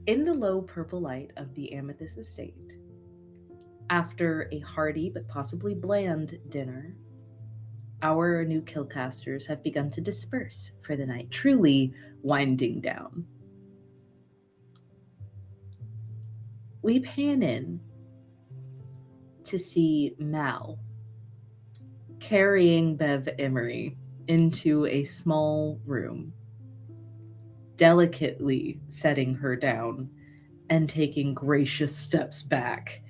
In the low purple light of the Amethyst Estate, after a hearty but possibly bland dinner, our new Killcasters have begun to disperse for the night, truly winding down. We pan in to see Mal carrying Bev Emory into a small room, delicately setting her down and taking gracious steps back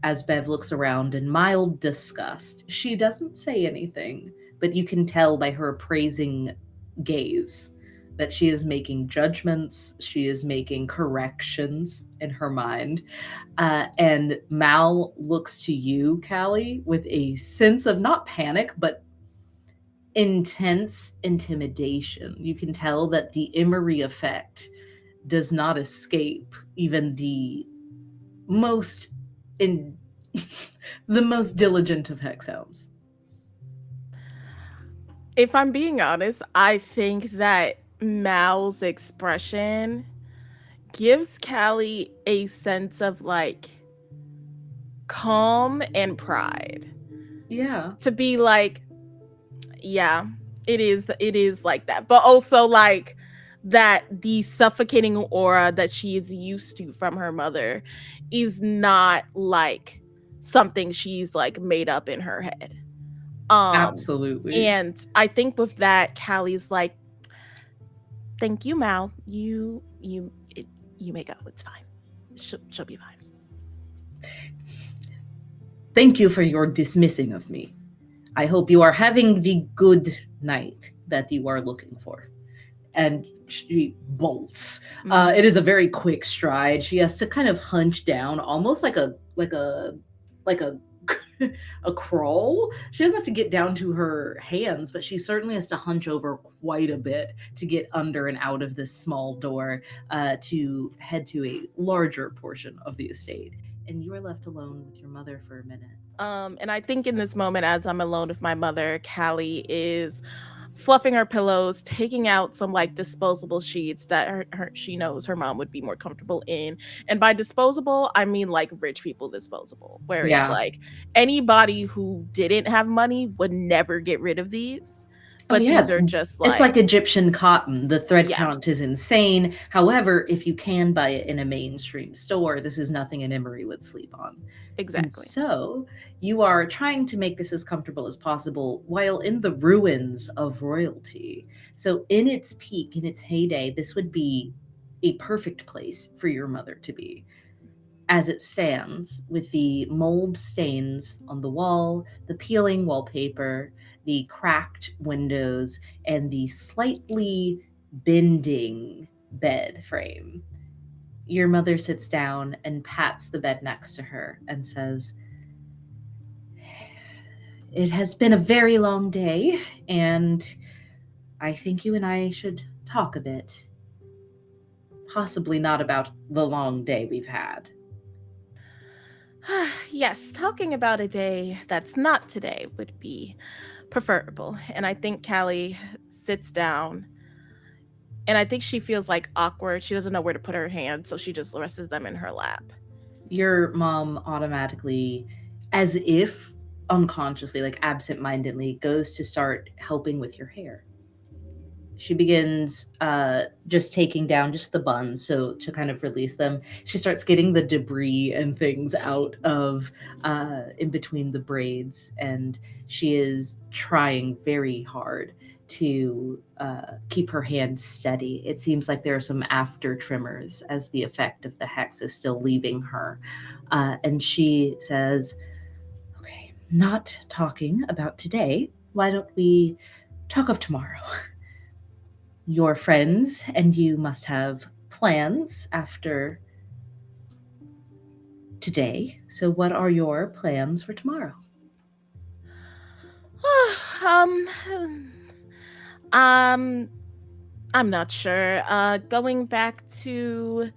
as Bev looks around in mild disgust. She doesn't say anything, but you can tell by her appraising gaze that she is making judgments, she is making corrections in her mind. And Mal looks to you, Callie, with a sense of not panic, but intense intimidation. You can tell that the Emory effect does not escape even most in the most diligent of Hexhounds. If I'm being honest, I think that Mal's expression gives Callie a sense of like calm and pride. Yeah. To be like, yeah, it is like that. But also like that the suffocating aura that she is used to from her mother is not like something she's like made up in her head. Um Absolutely. and I think with that, Callie's like, thank you, Mal. You may go. It's fine. She'll be fine. Thank you for your dismissing of me. I hope you are having the good night that you are looking for. And she bolts. It is a very quick stride. She has to kind of hunch down, almost like a a crawl. She doesn't have to get down to her hands, but she certainly has to hunch over quite a bit to get under and out of this small door to head to a larger portion of the estate. And you are left alone with your mother for a minute. And I think in this moment, as I'm alone with my mother, Callie is fluffing her pillows, taking out some like disposable sheets that she knows her mom would be more comfortable in. And by disposable, I mean like rich people disposable, where it's Yeah. like anybody who didn't have money would never get rid of these. Oh But yeah, these are just it's like like, Egyptian cotton. The thread yeah, count is insane. However, if you can buy it in a mainstream store, this is nothing an Emory would sleep on. And exactly. so you are trying to make this as comfortable as possible while in the ruins of royalty. So in its peak, in its heyday, this would be a perfect place for your mother to be as it stands, with the mold stains on the wall, the peeling wallpaper, the cracked windows, and the slightly bending bed frame. Your mother sits down and pats the bed next to her and says, "It has been a very long day, and I think you and I should talk a bit. Possibly not about the long day we've had." Yes, talking about a day that's not today would be preferable. And I think Callie sits down and I think she feels like awkward. She doesn't know where to put her hands, so she just rests them in her lap. Your mom automatically, as if unconsciously, like absent-mindedly, goes to start helping with your hair. She begins just taking down just the buns, so to kind of release them. She starts getting the debris and things out of in between the braids, and she is trying very hard to keep her hands steady. It seems like there are some after trimmers as the effect of the hex is still leaving her. And she says, "Okay, not talking about today. Why don't we talk of tomorrow? Your friends and you must have plans after today. So, what are your plans for tomorrow?" um, um, I'm not sure. Going back to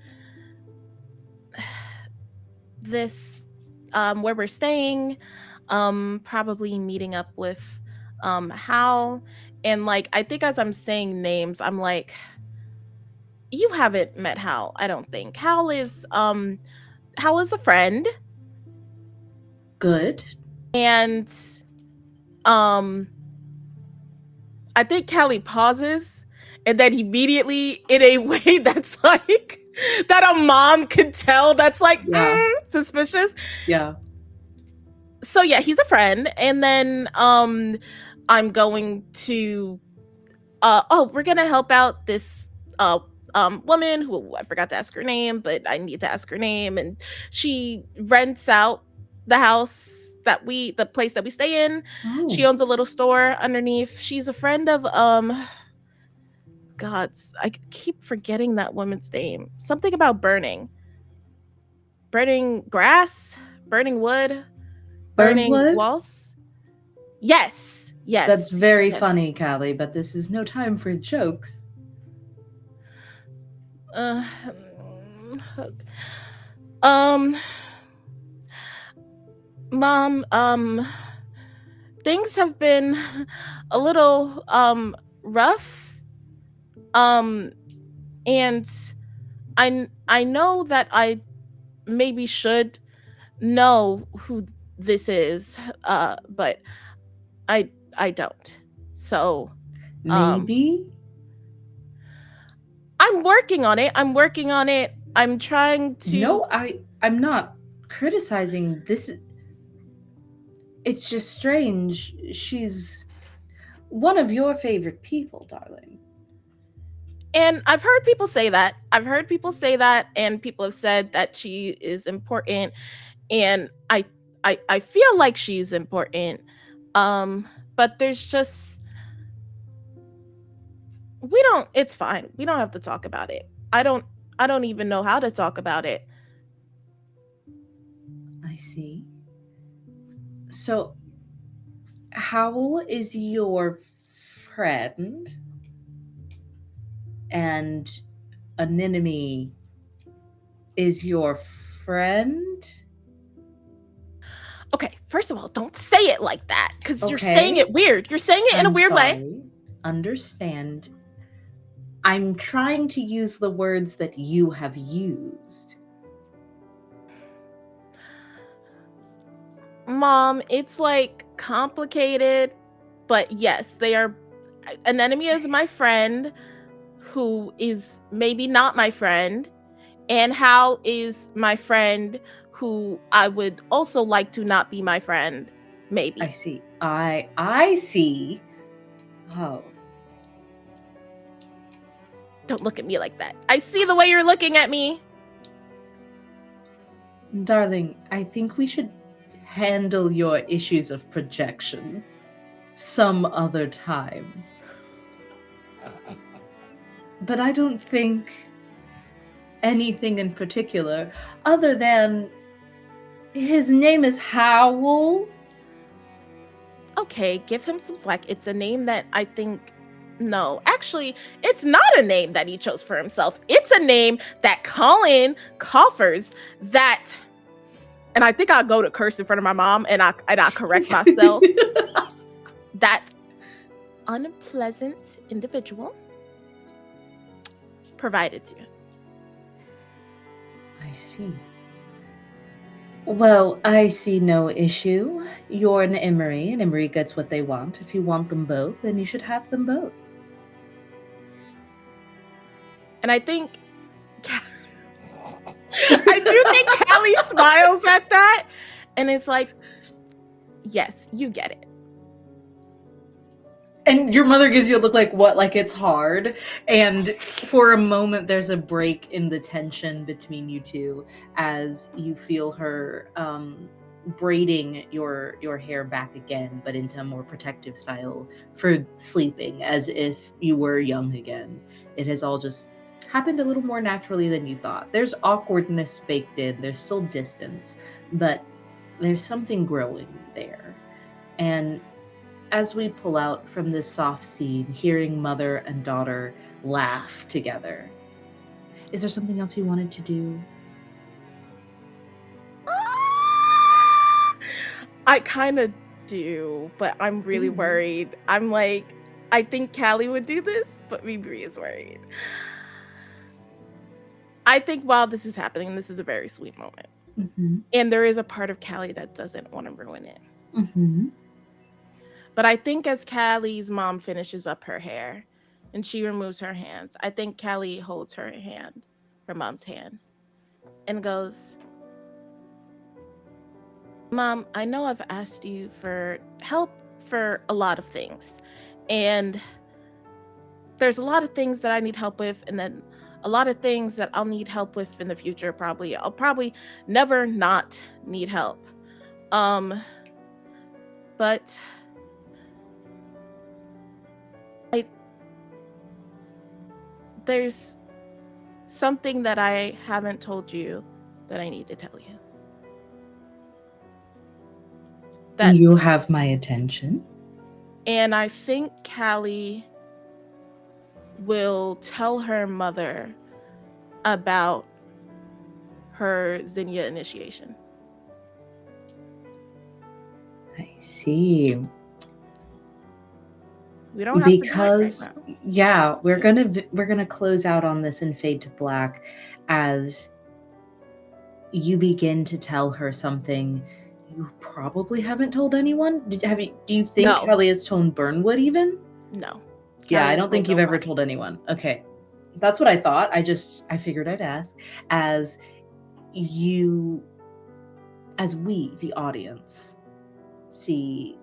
this, where we're staying, probably meeting up with, Hal, and like I think as I'm saying names, I'm like, you haven't met Hal, I don't think. Hal is a friend, Good. and um I think Callie pauses and then immediately in a way that's like that a mom could tell that's like Yeah. suspicious. Yeah. So yeah, he's a friend, and then I'm going to we're gonna help out this woman who I forgot to ask her name, but I need to ask her name, and she rents out the house the place that we stay in. She Oh. owns a little store underneath. She's a friend of gods, I keep forgetting that woman's name. Something about burning grass, burning wood, burning Burnwood? walls. Yes, That's yes, very yes. funny, Callie, but this is no time for jokes. Uh, um, Mom, things have been a little rough. Um, and I know that I maybe should know who this is, but I don't. So, um, Maybe? I'm working on it. I'm working on it. I'm trying to. No, I'm not criticizing this. It's just strange. She's one of your favorite people, darling. And I've heard people say that. I've heard people say that, and people have said that she is important, and I feel like she's important. But there's just we don't. It's fine. We don't have to talk about it. I don't even know how to talk about it. I see. So, Howl is your friend, and Anemone is your friend? Okay, first of all, don't say it like that because you're saying Okay. it weird. You're saying it in a I'm weird way. sorry. Understand. I'm trying to use the words that you have used. Mom, it's like complicated, but yes, they are. An enemy is my friend who is maybe not my friend, and Hal is my friend who I would also like to not be my friend, maybe. I see. I see. Oh. Don't look at me like that. I see the way you're looking at me. Darling, I think we should handle your issues of projection some other time. But I don't think anything in particular, other than his name is Howl. Okay, give him some slack. It's a name that I think. No, actually, it's not a name that he chose for himself. It's a name that Colin coffers that. And I think I'll go to curse in front of my mom and I correct myself. That unpleasant individual provided to you. I see. Well, I see no issue. You're an Emory, and Emory gets what they want. If you want them both, then you should have them both. And I think I do think Callie smiles at that. And it's like, yes, you get it. And your mother gives you a look like, what? Like it's hard? And for a moment, there's a break in the tension between you two as you feel her braiding your hair back again, but into a more protective style for sleeping, as if you were young again. It has all just happened a little more naturally than you thought. There's awkwardness baked in, there's still distance, but there's something growing there. And as we pull out from this soft scene, hearing mother and daughter laugh together, is there something else you wanted to do? I kind of do, but I'm really worried. I'm like, I think Callie would do this, but me Brie is worried. I think while this is happening, this is a very sweet moment. Mm-hmm. And there is a part of Callie that doesn't want to ruin it. Mm-hmm. But I think as Callie's mom finishes up her hair and she removes her hands, I think Callie holds her hand, her mom's hand, and goes, Mom, I know I've asked you for help for a lot of things. And there's a lot of things that I need help with, and then a lot of things that I'll need help with in the future. I'll probably never not need help. But there's something that I haven't told you that I need to tell you. That you have my attention. And I think Callie will tell her mother about her Zinnia initiation. I see. We don't have to because right now. Yeah, we're gonna close out on this and fade to black as you begin to tell her something you probably haven't told anyone. Do you think No. Kelly has told Burnwood even? No. Yeah, I don't think you've ever told anyone. Okay. That's what I thought. I figured I'd ask. As we, the audience, see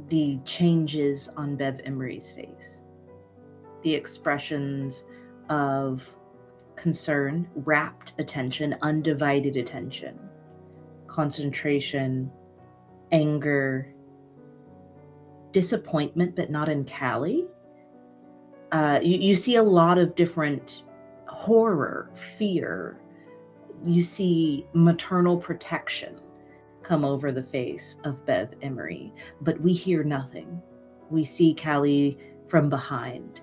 the changes on Bev Emory's face. The expressions of concern, rapt attention, undivided attention, concentration, anger, disappointment, but not in Callie. You see a lot of different horror, fear. You see maternal protection come over the face of Bev Emory, but we hear nothing. We see Callie from behind,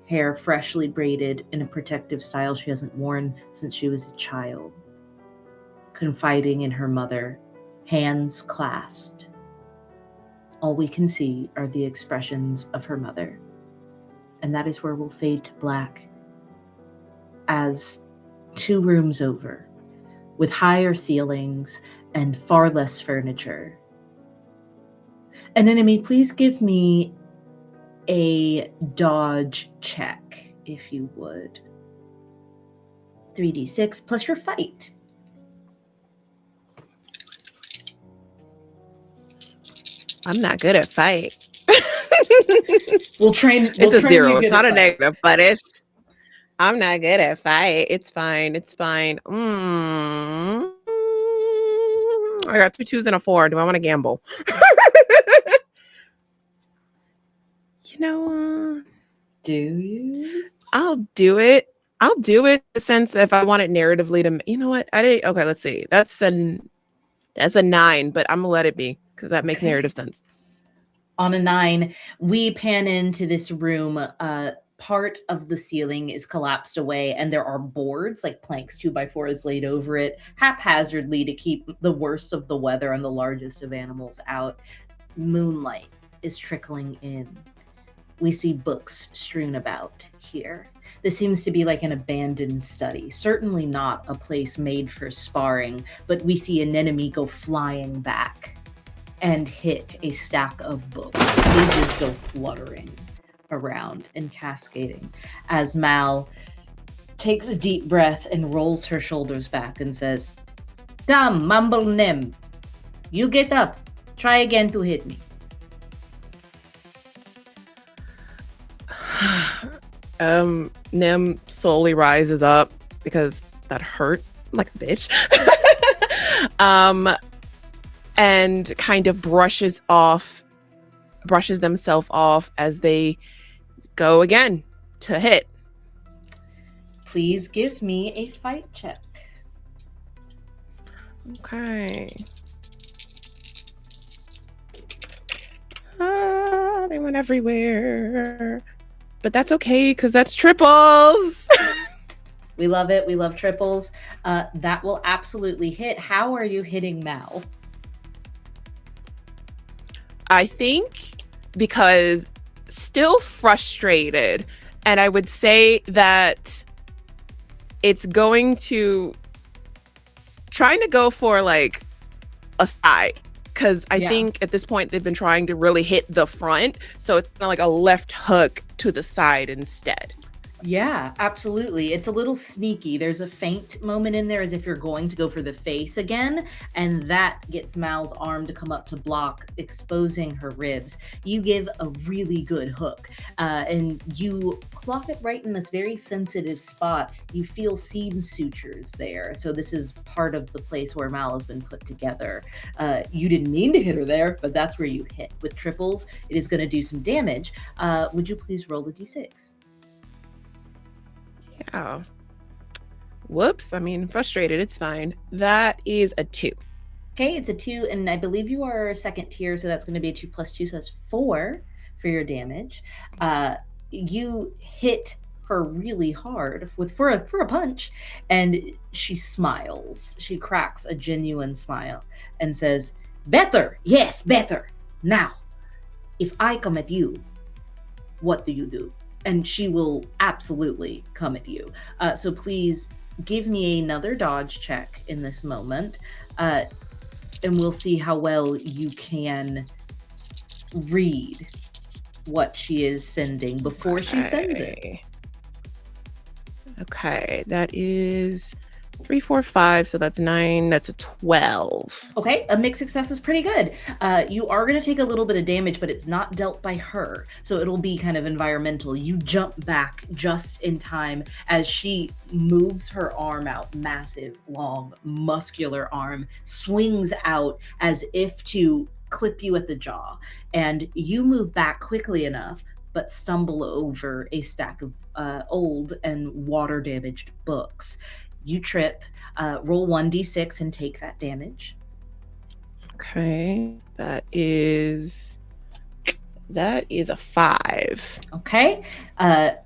hair freshly braided in a protective style she hasn't worn since she was a child, confiding in her mother, hands clasped. All we can see are the expressions of her mother. And that is where we'll fade to black as 2 rooms over, with higher ceilings and far less furniture. Anemone, please give me a dodge check, if you would. 3d6 plus your fight. I'm not good at fight. It's a 0. It's not a negative, but I'm not good at fight. It's fine. I got 2 2s and a 4. Do I want to gamble? Do you? I'll do it. In the sense that if I want it narratively to, what? Okay, let's see. That's a 9, but I'm gonna let it be because that makes narrative sense. On a 9, we pan into this room. Part of the ceiling is collapsed away, and there are boards, like planks, 2x4s laid over it, haphazardly to keep the worst of the weather and the largest of animals out. Moonlight is trickling in. We see books strewn about here. This seems to be like an abandoned study, certainly not a place made for sparring, but we see an enemy go flying back and hit a stack of books. Pages go fluttering around and cascading as Mal takes a deep breath and rolls her shoulders back and says, "Damn, mumble Nem, you get up. Try again to hit me." Nim slowly rises up because that hurt like a bitch. And kind of brushes themselves off as they go again to hit. Please give me a fight check. Okay. They went everywhere. But that's okay, because that's triples. We love it. We love triples. That will absolutely hit. How are you hitting Mal? I think because still frustrated. And I would say that it's going to trying to go for like a side, because I think at this point they've been trying to really hit the front, so it's kind of like a left hook to the side instead. Yeah, absolutely. It's a little sneaky. There's a feint moment in there as if you're going to go for the face again, and that gets Mal's arm to come up to block, exposing her ribs. You give a really good hook, and you clock it right in this very sensitive spot. You feel seam sutures there. So this is part of the place where Mal has been put together. You didn't mean to hit her there, but that's where you hit. With triples, it is going to do some damage. Would you please roll a d6? Yeah. Whoops. I mean, frustrated. It's fine. That is a 2. Okay, it's a 2, and I believe you are second tier, so that's going to be a 2 plus 2, so that's 4 for your damage. You hit her really hard for a punch, and she smiles. She cracks a genuine smile and says, "Better, yes, better. Now, if I come at you, what do you do?" And she will absolutely come at you. So please give me another dodge check in this moment, and we'll see how well you can read what she is sending before she sends it. Okay, that is 3, 4, 5, so that's 9. That's a 12. Okay, a mixed success is pretty good. You are going to take a little bit of damage, but it's not dealt by her, so it'll be kind of environmental. You jump back just in time as she moves her arm out, massive, long, muscular arm, swings out as if to clip you at the jaw, and you move back quickly enough but stumble over a stack of old and water-damaged books. You trip, roll 1d6 and take that damage. Okay, that is a 5. Okay,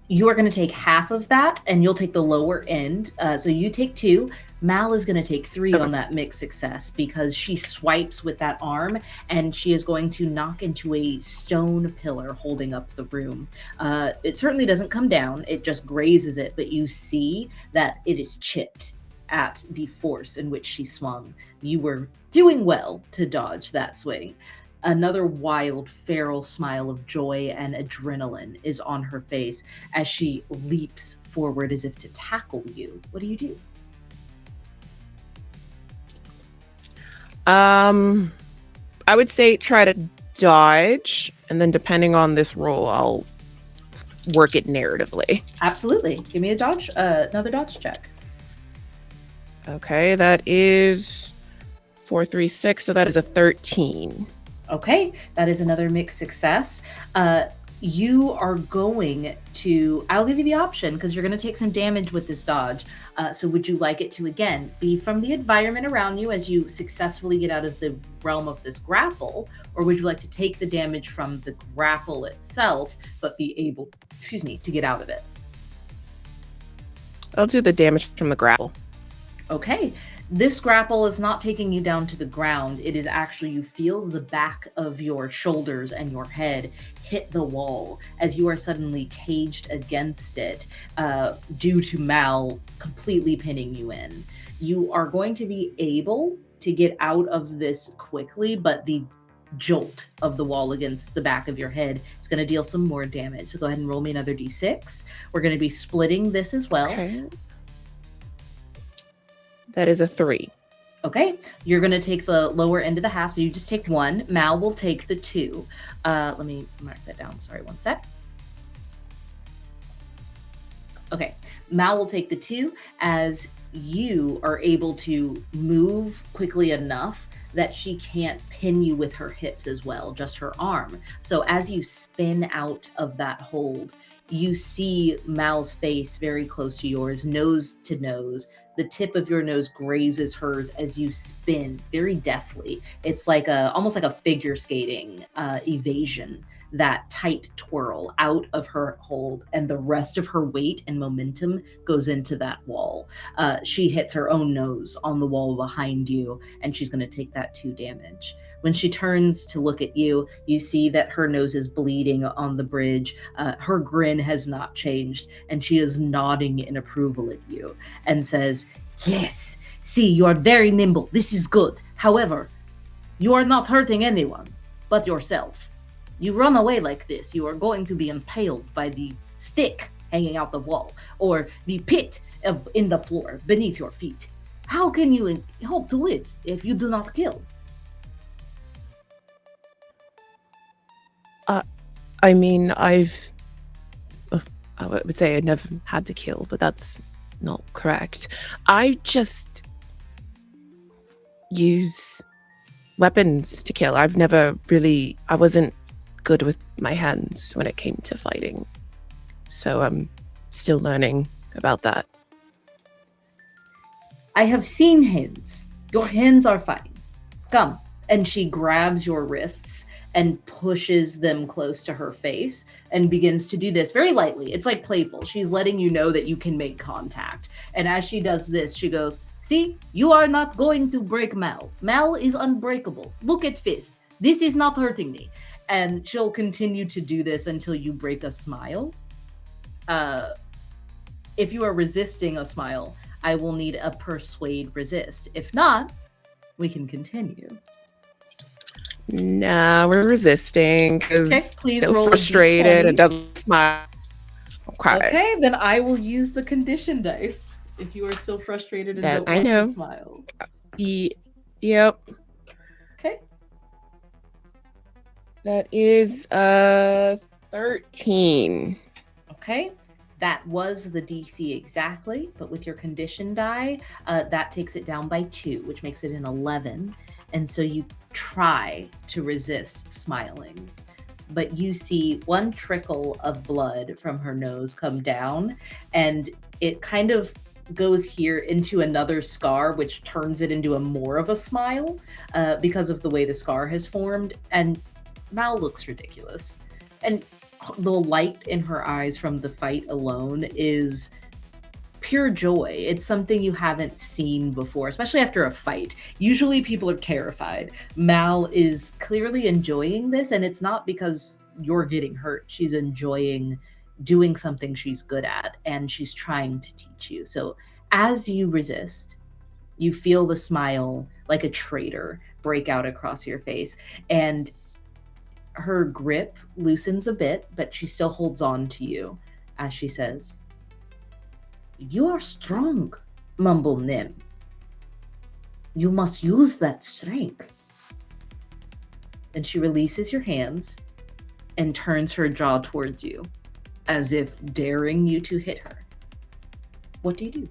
you are going to take half of that, and you'll take the lower end. So you take 2. Mal is going to take 3 on that mixed success because she swipes with that arm, and she is going to knock into a stone pillar holding up the room. It certainly doesn't come down, it just grazes it, but you see that it is chipped at the force in which she swung. You were doing well to dodge that swing. Another wild, feral smile of joy and adrenaline is on her face as she leaps forward as if to tackle you. What do you do? I would say try to dodge, and then depending on this roll, I'll work it narratively. Absolutely. Give me a dodge, another dodge check. Okay, that is 4, 3, 6, so that is a 13. Okay, that is another mixed success. You are going to, I'll give you the option because you're going to take some damage with this dodge. So would you like it to, again, be from the environment around you as you successfully get out of the realm of this grapple? Or would you like to take the damage from the grapple itself, but be able, to get out of it? I'll do the damage from the grapple. Okay. This grapple is not taking you down to the ground. It is actually, you feel the back of your shoulders and your head hit the wall as you are suddenly caged against it due to Mal completely pinning you in. You are going to be able to get out of this quickly, but the jolt of the wall against the back of your head is going to deal some more damage. So go ahead and roll me another d6. We're going to be splitting this as well. Okay. That is a 3. Okay, you're going to take the lower end of the half, so you just take 1. Mal will take the 2. Let me mark that down. Sorry, one sec. Okay, Mal will take the 2 as you are able to move quickly enough that she can't pin you with her hips as well, just her arm. So as you spin out of that hold, you see Mal's face very close to yours, nose to nose. The tip of your nose grazes hers as you spin very deftly. It's like almost like a figure skating evasion that tight twirl out of her hold, and the rest of her weight and momentum goes into that wall. She hits her own nose on the wall behind you, and she's going to take that 2 damage. When she turns to look at you, you see that her nose is bleeding on the bridge. Her grin has not changed, and she is nodding in approval at you and says, "Yes, see, you are very nimble. This is good. However, you are not hurting anyone but yourself. You run away like this, you are going to be impaled by the stick hanging out the wall, or the pit in the floor beneath your feet. How can you hope to live if you do not kill?" I mean, I would say I never had to kill, but that's not correct. I just use weapons to kill. I wasn't good with my hands when it came to fighting. So I'm still learning about that. "I have seen hands. Your hands are fine. Come." And she grabs your wrists and pushes them close to her face and begins to do this very lightly. It's like playful. She's letting you know that you can make contact. And as she does this, she goes, "See, you are not going to break Mal. Mal is unbreakable. Look at Fist. This is not hurting me." And she'll continue to do this until you break a smile. If you are resisting a smile, I will need a persuade resist. If not, we can continue. Nah, we're resisting because please still roll a frustrated D20. and doesn't smile. Okay, then I will use the condition dice if you are still frustrated and That don't I want know. to smile. Yep. Okay. That is 13. Okay. That was the DC exactly, but with your condition die, that takes it down by 2, which makes it an 11. And so you try to resist smiling, but you see one trickle of blood from her nose come down, and it kind of goes here into another scar, which turns it into more of a smile because of the way the scar has formed. And Mal looks ridiculous. And the light in her eyes from the fight alone is pure joy. It's something you haven't seen before, especially after a fight. Usually people are terrified. Mal is clearly enjoying this, and it's not because you're getting hurt. She's enjoying doing something she's good at, and she's trying to teach you. So as you resist, you feel the smile like a traitor break out across your face, and her grip loosens a bit, but she still holds on to you as she says, "You are strong, Mumble Nim. You must use that strength." And she releases your hands and turns her jaw towards you, as if daring you to hit her. What do you do?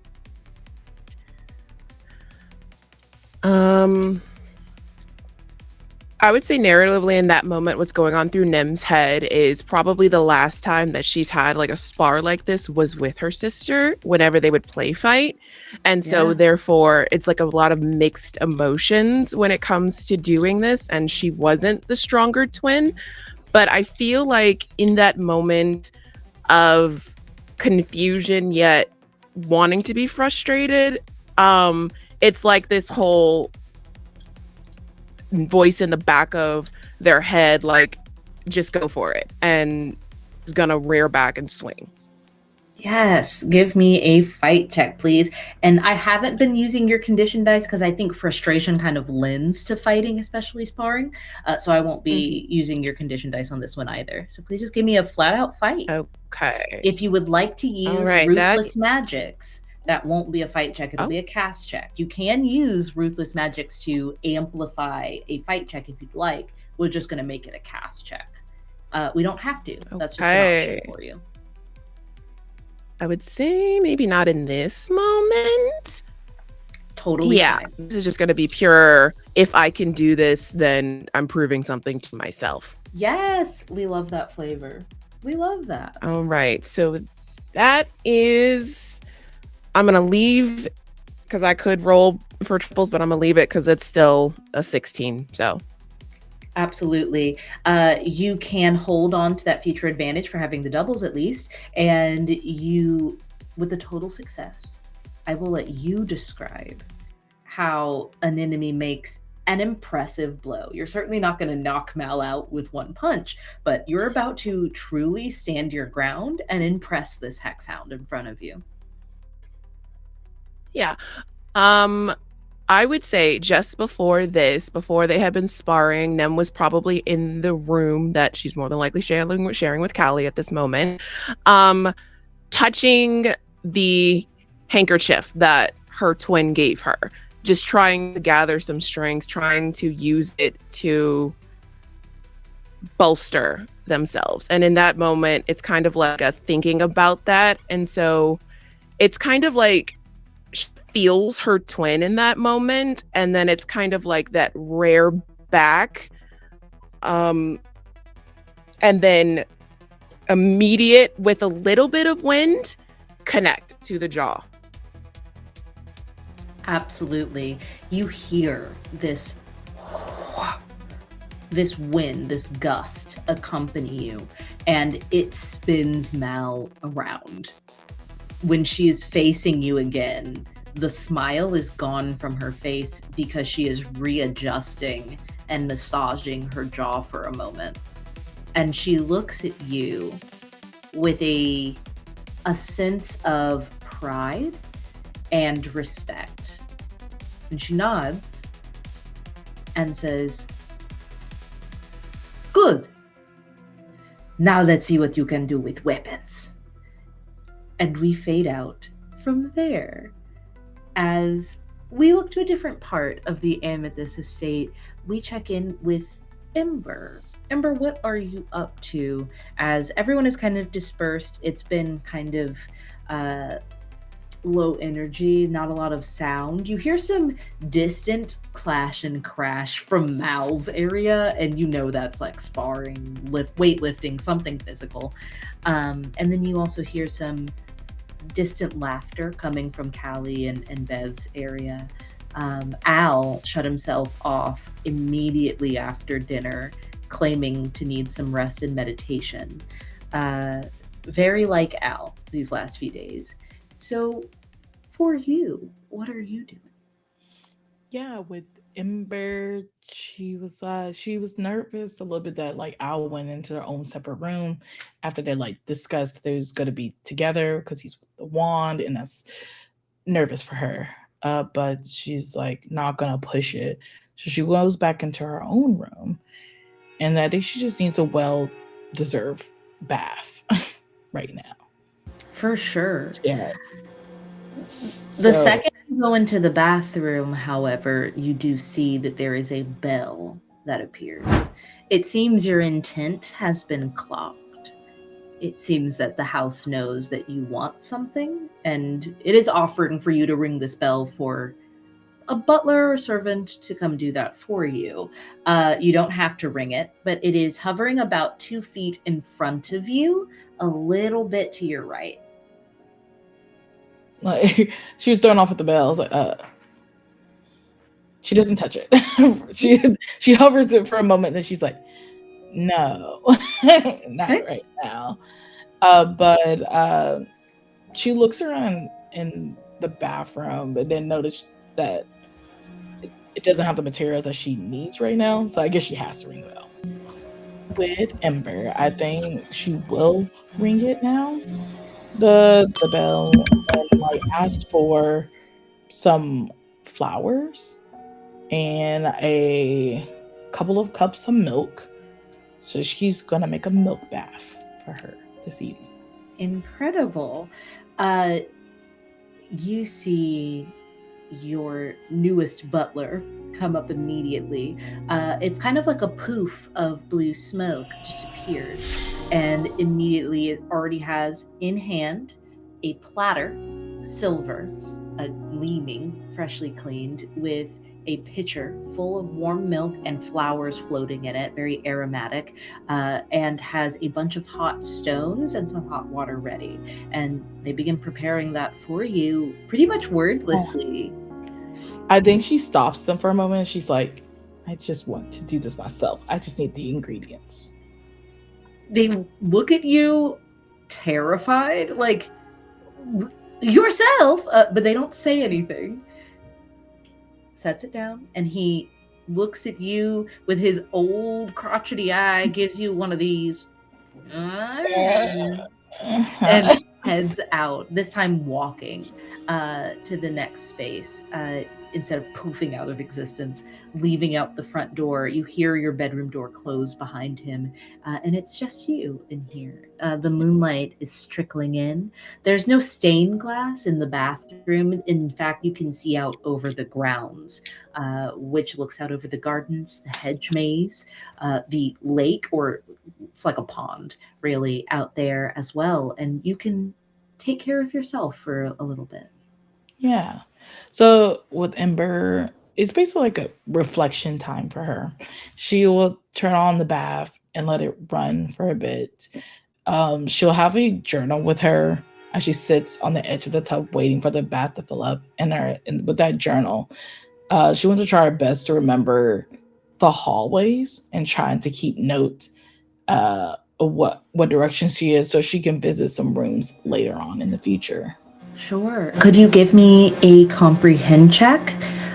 I would say narratively in that moment, what's going on through Nim's head is probably the last time that she's had like a spar like this was with her sister whenever they would play fight. And so therefore it's like a lot of mixed emotions when it comes to doing this. And she wasn't the stronger twin. But I feel like in that moment of confusion yet wanting to be frustrated, it's like this whole voice in the back of their head, like, just go for it, and is gonna rear back and swing. Yes, give me a fight check, please. And I haven't been using your condition dice because I think frustration kind of lends to fighting, especially sparring. So I won't be using your condition dice on this one either. So please just give me a flat out fight. Okay. If you would like to use Ruthless Magics, that won't be a fight check. It'll be a cast check. You can use Ruthless Magics to amplify a fight check if you'd like. We're just going to make it a cast check. We don't have to. That's just an option for you. I would say maybe not in this moment. Totally fine. This is just going to be pure, if I can do this, then I'm proving something to myself. Yes, we love that flavor. We love that. All right. So that is... I'm going to leave because I could roll for triples, but I'm going to leave it because it's still a 16. So Absolutely. You can hold on to that future advantage for having the doubles at least, and you, with a total success, I will let you describe how an enemy makes an impressive blow. You're certainly not going to knock Mal out with one punch, but you're about to truly stand your ground and impress this hexhound in front of you. Yeah. I would say just before this, before they had been sparring, Nem was probably in the room that she's more than likely sharing with Callie at this moment, touching the handkerchief that her twin gave her, just trying to gather some strength, trying to use it to bolster themselves. And in that moment, it's kind of like a thinking about that. And so it's kind of like she feels her twin in that moment, and then it's kind of like that rare back, and then immediate with a little bit of wind connect to the jaw. Absolutely. You hear this wind, this gust accompany you, and it spins Mal around. When she is facing you again, the smile is gone from her face because she is readjusting and massaging her jaw for a moment. And she looks at you with a sense of pride and respect. And she nods and says, "Good. Now let's see what you can do with weapons." And we fade out from there. As we look to a different part of the Amethyst Estate, we check in with Ember. Ember, what are you up to? As everyone is kind of dispersed, it's been kind of low energy, not a lot of sound. You hear some distant clash and crash from Mal's area, and you know that's like sparring, weightlifting, something physical. And then you also hear some distant laughter coming from Callie and Bev's area. Al shut himself off immediately after dinner, claiming to need some rest and meditation. Very like Al these last few days. So, for you, what are you doing? Yeah, with Ember, she was nervous a little bit that like Al went into their own separate room after they like discussed there's gonna be together because he's with the wand, and that's nervous for her. But she's like not gonna push it. So she goes back into her own room, and I think she just needs a well deserved bath right now. For sure. Yeah. The second you go into the bathroom, however, you do see that there is a bell that appears. It seems your intent has been clocked. It seems that the house knows that you want something, and it is offering for you to ring this bell for a butler or servant to come do that for you. You don't have to ring it, but it is hovering about 2 feet in front of you, a little bit to your right. Like she was thrown off with the bell. I was like, she doesn't touch it. she hovers it for a moment, then she's like, no, not right now. But she looks around in the bathroom, but then notice that it doesn't have the materials that she needs right now. So I guess she has to ring the bell. With Ember, I think she will ring it now. The bell, and like asked for some flowers and a couple of cups of milk. So she's gonna make a milk bath for her this evening. Incredible. You see your newest butler come up immediately. It's kind of like a poof of blue smoke just appears, and immediately it already has in hand a platter, silver, gleaming, freshly cleaned, with a pitcher full of warm milk and flowers floating in it, very aromatic, and has a bunch of hot stones and some hot water ready. And they begin preparing that for you pretty much wordlessly. I think she stops them for a moment. She's like, I just want to do this myself. I just need the ingredients. They look at you terrified, like, yourself, but they don't say anything. Sets it down, and he looks at you with his old crotchety eye, gives you one of these, and heads out, this time walking to the next space. Instead of poofing out of existence, leaving out the front door, you hear your bedroom door close behind him, and it's just you in here. The moonlight is trickling in. There's no stained glass in the bathroom. In fact, you can see out over the grounds, which looks out over the gardens, the hedge maze, the lake, or it's like a pond, really, out there as well. And you can take care of yourself for a little bit. Yeah. So with Ember, it's basically like a reflection time for her. She will turn on the bath and let it run for a bit. She'll have a journal with her as she sits on the edge of the tub waiting for the bath to fill up. And with that journal, she wants to try her best to remember the hallways and trying to keep note of what direction she is so she can visit some rooms later on in the future. Sure. Could you give me a comprehend check?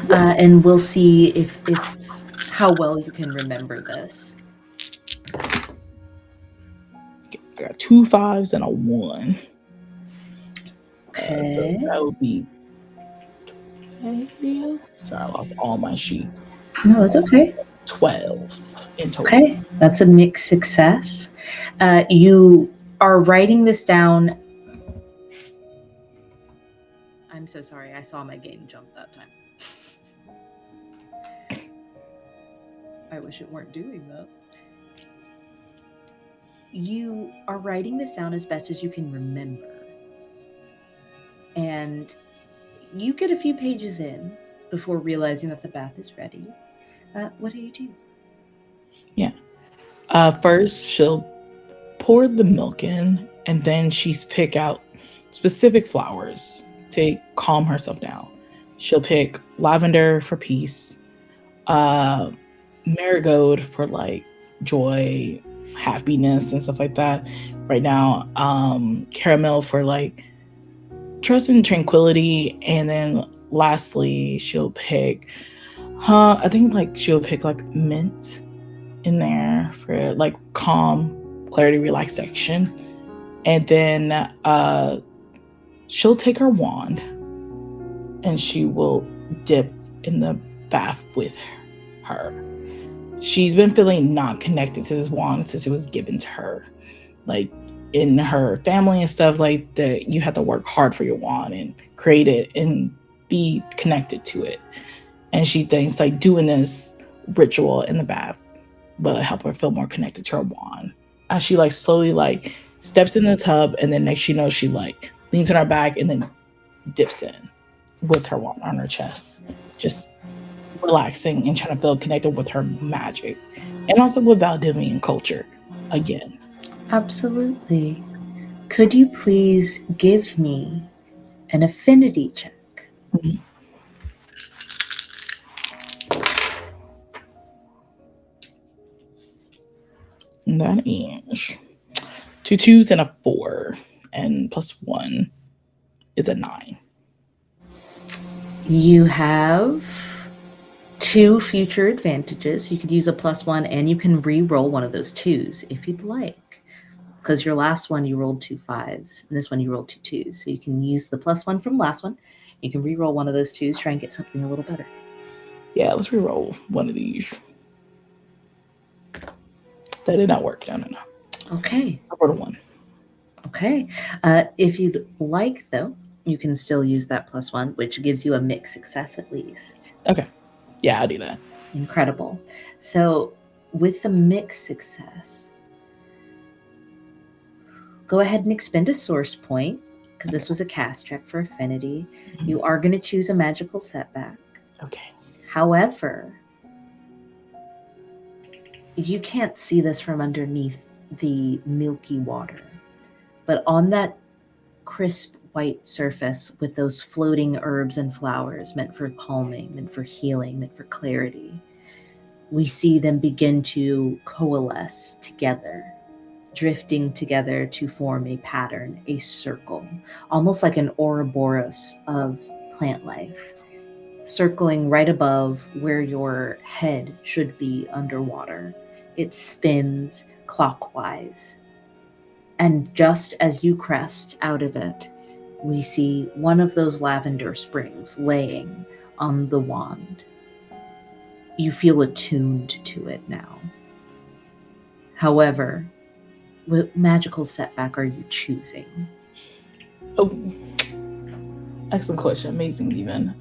Yes. And we'll see if how well you can remember this. I got 2 5s and a 1. Okay. So that would be. Sorry, I lost all my sheets. No, that's okay. 12 in total. Okay, that's a mixed success. You are writing this down. I'm so sorry. I saw my game jump that time. I wish it weren't doing that. You are writing this down as best as you can remember. And you get a few pages in before realizing that the bath is ready. What do you do? Yeah. First, she'll pour the milk in, and then she's pick out specific flowers to calm herself down. She'll pick lavender for peace, marigold for like joy, happiness, and stuff like that. Right now, caramel for like trust and tranquility, and then lastly, she'll pick. I think like she'll pick like mint in there for like calm, clarity, relaxation, and then she'll take her wand and she will dip in the bath with her. She's been feeling not connected to this wand since it was given to her. Like in her family and stuff like that, you have to work hard for your wand and create it and be connected to it. And she thinks like doing this ritual in the bath will help her feel more connected to her wand. As she like slowly like steps in the tub, and then next you know she like leans on her back and then dips in with her wand on her chest, just relaxing and trying to feel connected with her magic and also with Valdivian culture again. Absolutely. Could you please give me an affinity check? Mm-hmm. That is 2 2s and a 4, and +1 is a 9. You have 2 future advantages. You could use a +1, and you can re-roll one of those 2s if you'd like. Because your last one you rolled 2 5s, and this one you rolled 2 2s. So you can use the +1 from last one. You can re-roll one of those 2s, try and get something a little better. Yeah, let's re-roll one of these. That did not work. No. Okay. I rolled a 1. Okay. If you'd like, though, you can still use that +1, which gives you a mixed success at least. Okay. Yeah, I'll do that. Incredible. So with the mixed success, go ahead and expend a source point, because this was a cast check for affinity. Mm-hmm. You are going to choose a magical setback. Okay. However, you can't see this from underneath the milky water, but on that crisp white surface with those floating herbs and flowers meant for calming, meant for healing, meant for clarity, we see them begin to coalesce together, drifting together to form a pattern, a circle, almost like an Ouroboros of plant life, circling right above where your head should be underwater. It spins clockwise. And just as you crest out of it, we see one of those lavender springs laying on the wand. You feel attuned to it now. However, what magical setback are you choosing? Oh, excellent question. Amazing, even.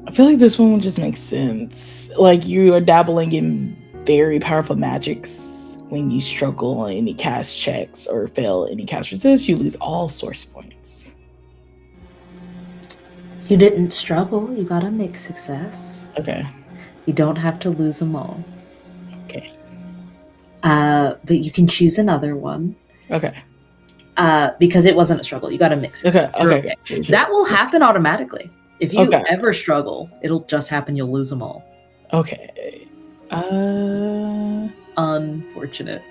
I feel like this one would just make sense. Like, you are dabbling in very powerful magics. When you struggle on any cast checks or fail any cast resist, you lose all source points. You didn't struggle, you got a mixed success. Okay. You don't have to lose them all. Okay. But you can choose another one. Okay. Because it wasn't a struggle. You got a mix. Okay. Sure. That will happen automatically. If you ever struggle, it'll just happen. You'll lose them all. Okay. Unfortunate.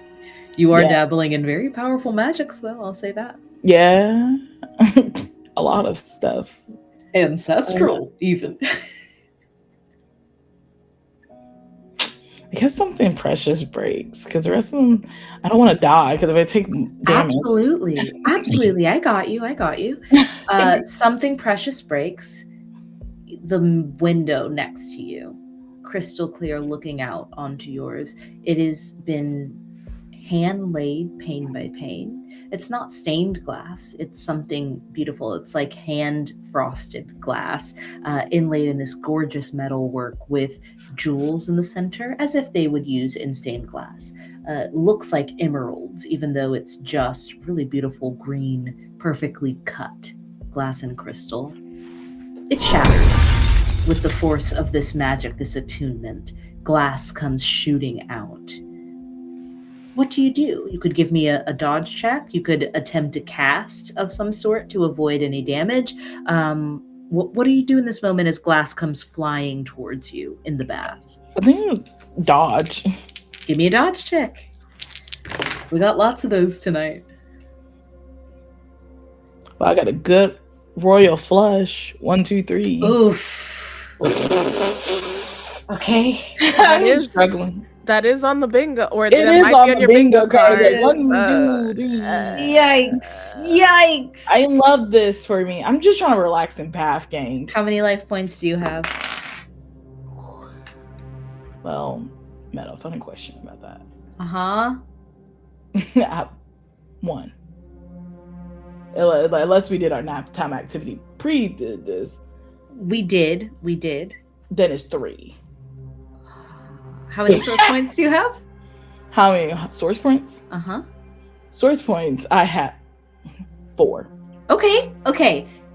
You are dabbling in very powerful magics, though. I'll say that. Yeah. A lot of stuff. Ancestral, even. I guess something precious breaks, because the rest of them, I don't want to die, because if I take damage. Absolutely. I got you. Something precious breaks. The window next to you, crystal clear, looking out onto yours. It has been hand laid pane by pane. It's not stained glass. It's something beautiful. It's like hand frosted glass, inlaid in this gorgeous metal work with jewels in the center, as if they would use in stained glass. Looks like emeralds, even though it's just really beautiful green, perfectly cut glass and crystal. It shatters with the force of this magic, this attunement. Glass comes shooting out. What do? You could give me a dodge check. You could attempt a cast of some sort to avoid any damage. What do you do in this moment as glass comes flying towards you in the bath? I think dodge. Give me a dodge check. We got lots of those tonight. Well, I got a good royal flush. 1, 2, 3. Oof. Okay. I'm struggling. That is on the bingo, or it is on the bingo card. Like, 1, 2, 3. Yikes! I love this for me. I'm just trying to relax in path game. How many life points do you have? Well, Meadow, funny question about that. I have 1. Unless we did our nap time activity did this. We did. Then it's 3. How many source points do you have? How many source points? Source points, I have 4. Okay.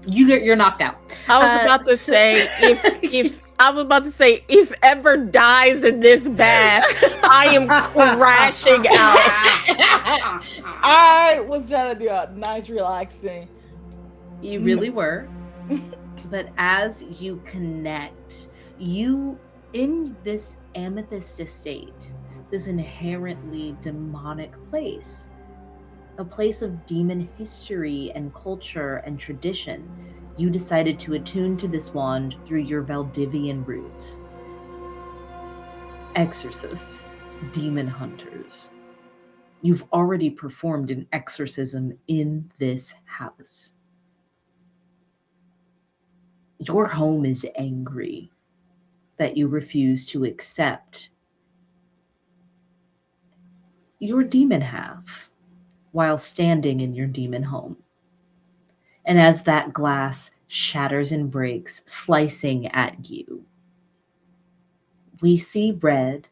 You're knocked out. I was about to say if Ember dies in this bath, I am crashing out. I was trying to do a nice relaxing. You really were. But as you connect, in this Amethyst Estate, this inherently demonic place, a place of demon history and culture and tradition, you decided to attune to this wand through your Valdivian roots. Exorcists, demon hunters. You've already performed an exorcism in this house. Your home is angry that you refuse to accept your demon half while standing in your demon home. And as that glass shatters and breaks, slicing at you, we see red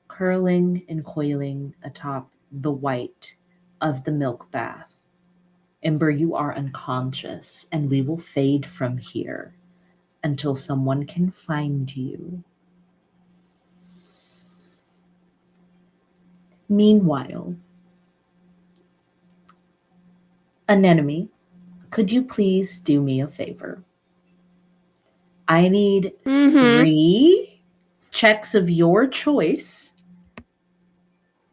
curling and coiling atop the white of the milk bath. Ember, you are unconscious, and we will fade from here until someone can find you. Meanwhile, Anemone, could you please do me a favor? I need 3 checks of your choice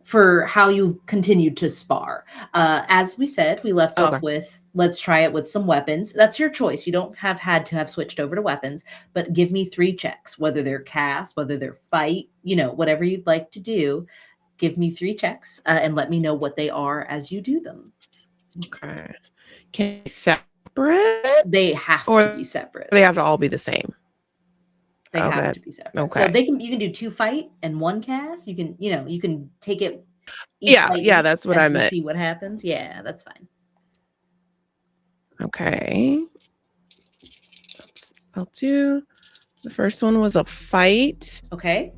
for how you've continued to spar. As we said, we left off with, let's try it with some weapons. That's your choice. You don't have had to have switched over to weapons, but give me 3 checks, whether they're cast, whether they're fight, whatever you'd like to do. Give me 3 checks and let me know what they are as you do them. Okay. Can you separate? They have to be separate. They have to all be the same. They have to be separate. Okay. So you can do 2 fight and 1 cast. You can take it. Yeah, that's what I meant. See what happens. Yeah, that's fine. Okay. I'll do. The first one was a fight. Okay.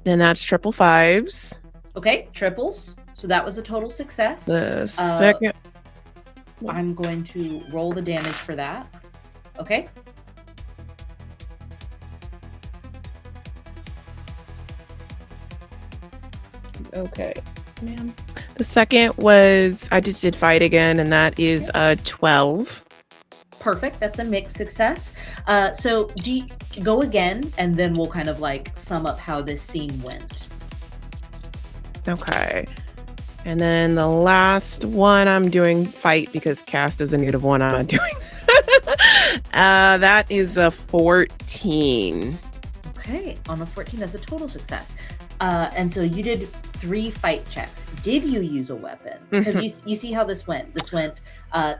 Then that's 555s. Okay, triples. So that was a total success. The second. I'm going to roll the damage for that. Okay. Okay. Ma'am. The second was, I just did fight again, and that is 12. Perfect. That's a mixed success. So do you go again, and then we'll kind of sum up how this scene went. Okay. And then the last one I'm doing fight because cast is a native one I'm not doing. That is a 14. Okay. On a 14, that's a total success. And so you did 3 fight checks. Did you use a weapon? Because you see how this went. This went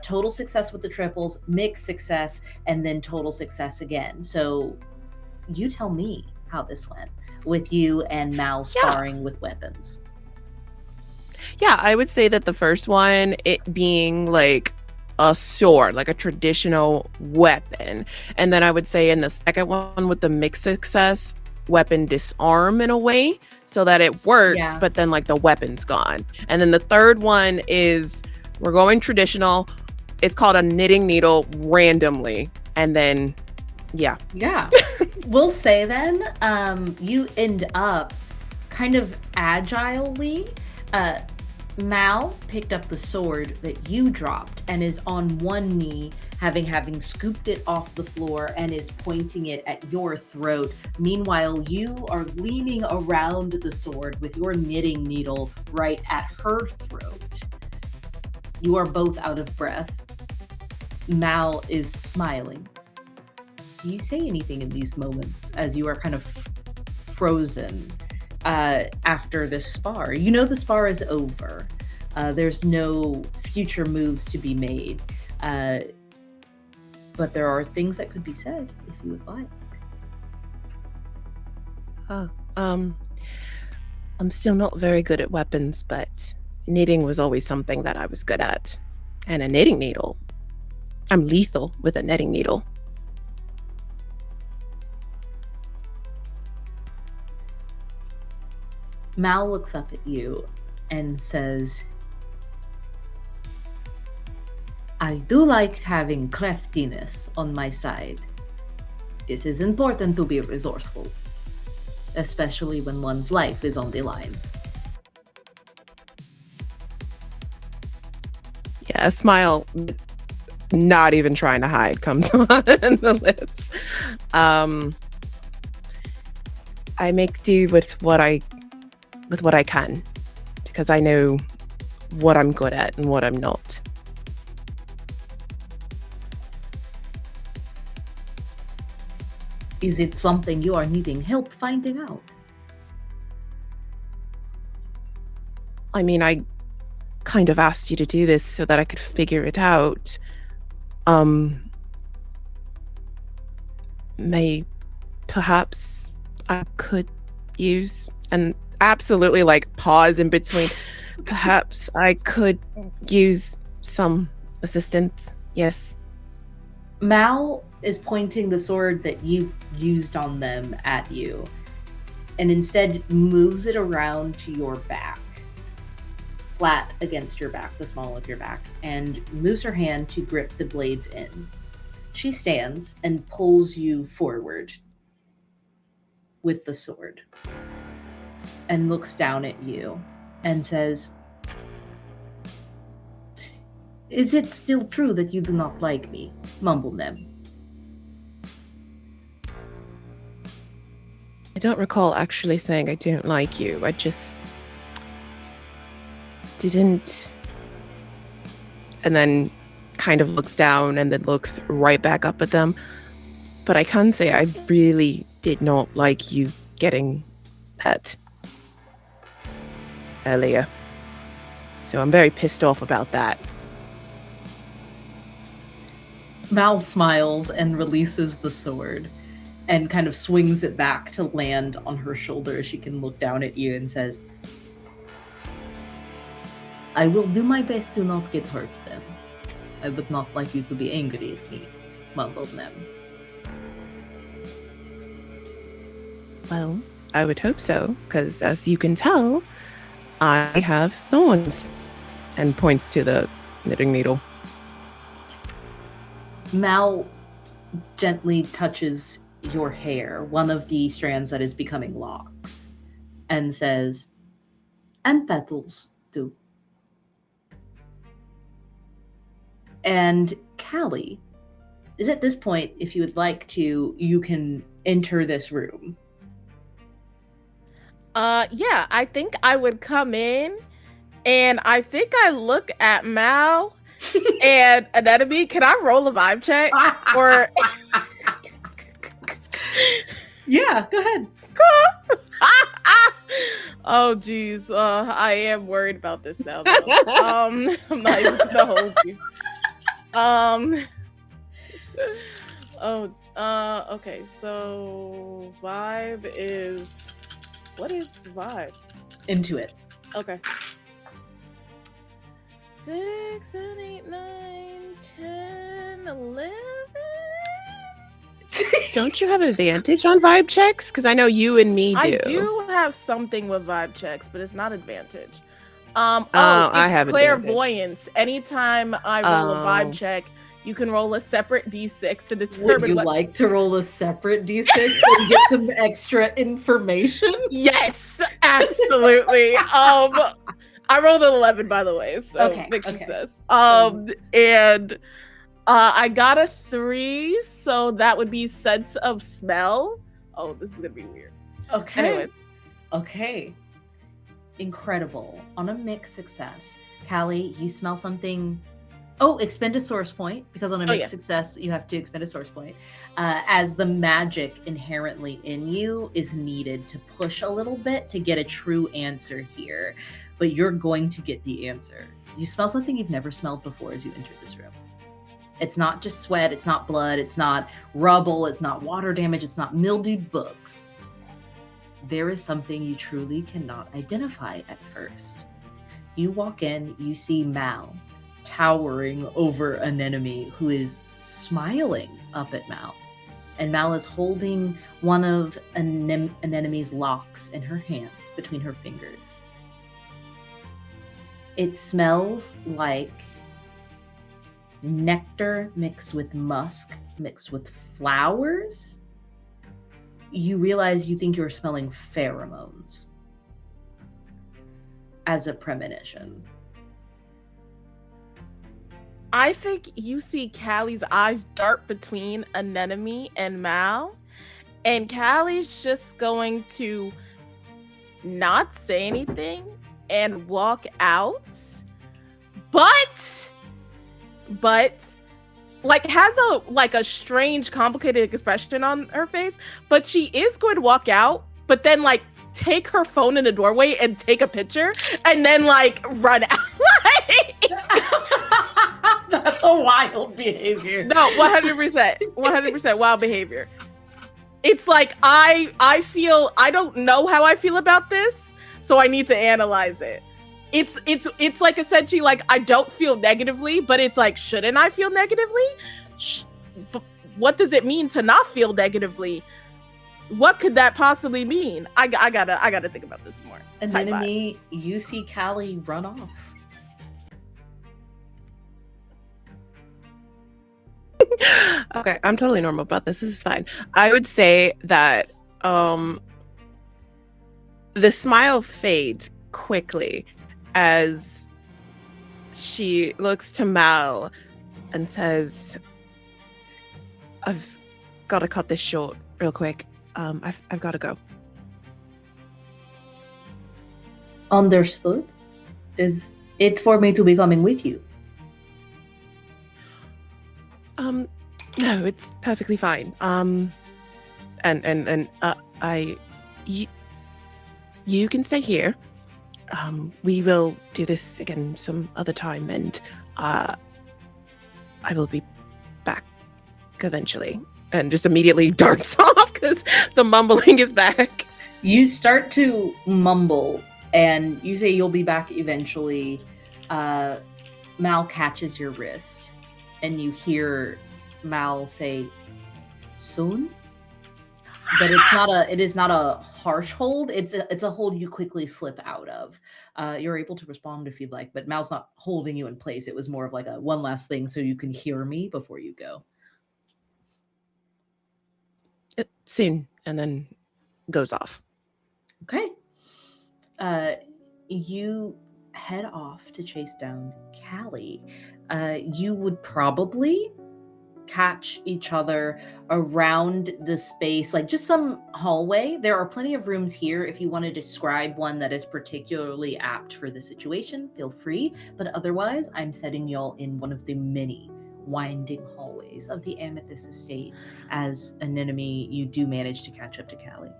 total success with the triples, mixed success, and then total success again. So you tell me how this went with you and Mal sparring with weapons. Yeah, I would say that the first one, it being a sword, a traditional weapon. And then I would say in the second one with the mixed success, weapon disarm in a way so that it works, but then the weapon's gone. And then the third one is we're going traditional. It's called a knitting needle randomly. And then, yeah. We'll say then you end up kind of agilely. Mal picked up the sword that you dropped and is on one knee, having scooped it off the floor, and is pointing it at your throat. Meanwhile, you are leaning around the sword with your knitting needle right at her throat. You are both out of breath. Mal is smiling. Do you say anything in these moments as you are kind of frozen? After this spar, the spar is over. There's no future moves to be made, but there are things that could be said if you would like. I'm still not very good at weapons, but knitting was always something that I was good at. And a knitting needle. I'm lethal with a knitting needle. Mal looks up at you and says, I do like having craftiness on my side. It is important to be resourceful, especially when one's life is on the line. Yeah, a smile, not even trying to hide, comes on the lips. I make do with what I can, because I know what I'm good at and what I'm not. Is it something you are needing help finding out? I mean, I kind of asked you to do this so that I could figure it out. Perhaps I could use an absolutely pause in between. Perhaps I could use some assistance. Yes. Mal is pointing the sword that you used on them at you, and instead moves it around to your back, flat against your back, the small of your back, and moves her hand to grip the blades in. She stands and pulls you forward with the sword and looks down at you and says, "Is it still true that you do not like me, Mumblem?" I don't recall actually saying I don't like you. I just didn't. And then kind of looks down and then looks right back up at them. But I can say I really did not like you getting hurt earlier. So I'm very pissed off about that. Mal smiles and releases the sword and kind of swings it back to land on her shoulder as she can look down at you and says, "I will do my best to not get hurt then. I would not like you to be angry at me, Mumblem." Well, I would hope so, because as you can tell, I have thorns. And points to the knitting needle. Mal gently touches your hair, one of the strands that is becoming locks, and says, "And petals, too." And Callie, is at this point, if you would like to, you can enter this room. Yeah, I think I would come in, and I think I look at Mal and Anemone. Can I roll a vibe check? Or yeah, go ahead. Oh geez, I am worried about this now. Though. I'm not even gonna hold you. Okay. So vibe is, what is vibe? Intuit. Okay. 6, 7, 8, 9, 10, 11. Don't you have advantage on vibe checks? Because I know you and me do. I do have something with vibe checks, but it's not advantage. It's I have clairvoyance. Anytime I roll a vibe check, you can roll a separate d6 to determine. Would you like to roll a separate d6 and get some extra information? Yes, absolutely. I rolled an 11, by the way, so big success. And I got a 3, so that would be sense of smell. Oh, this is gonna be weird. Okay. Anyways. Okay. Incredible. On a mixed success, Callie, you smell something. Oh, expend a source point, because on a mixed success, you have to expend a source point, as the magic inherently in you is needed to push a little bit to get a true answer here. But you're going to get the answer. You smell something you've never smelled before as you enter this room. It's not just sweat, it's not blood, it's not rubble, it's not water damage, it's not mildewed books. There is something you truly cannot identify at first. You walk in, you see Mal towering over an enemy who is smiling up at Mal. And Mal is holding one of an enemy's locks in her hands, between her fingers. It smells like nectar mixed with musk, mixed with flowers. You realize you think you're smelling pheromones as a premonition. I think you see Callie's eyes dart between Anemone and Mal, and Callie's just going to not say anything and walk out, but like has a strange, complicated expression on her face. But she is going to walk out, but then like take her phone in the doorway and take a picture, and then like run out. That's a wild behavior. No, 100% wild behavior. It's like I don't know how I feel about this, so I need to analyze it. It's like essentially like I don't feel negatively, but it's like, shouldn't I feel negatively? What does it mean to not feel negatively? What could that possibly mean? I gotta think about this more. And enemy, you see Callie run off. Okay, I'm totally normal about this. This is fine. I would say that the smile fades quickly as she looks to Mal and says, I've got to cut this short real quick. I've got to go. Understood. Is it for me to be coming with you? No, it's perfectly fine. You can stay here. We will do this again some other time, and I will be back eventually. And just immediately darts off because the mumbling is back. You start to mumble, and you say you'll be back eventually. Mal catches your wrist, and you hear Mal say, "Soon." But it is not a harsh hold. It's a hold you quickly slip out of. You're able to respond if you'd like, but Mal's not holding you in place. It was more of like a one last thing so you can hear me before you go. Soon, and then goes off. Okay. You head off to chase down Callie. You would probably catch each other around the space, like just some hallway. There are plenty of rooms here. If you want to describe one that is particularly apt for the situation, feel free. But otherwise, I'm setting y'all in one of the many winding hallways of the Amethyst Estate. As an enemy, you do manage to catch up to Callie.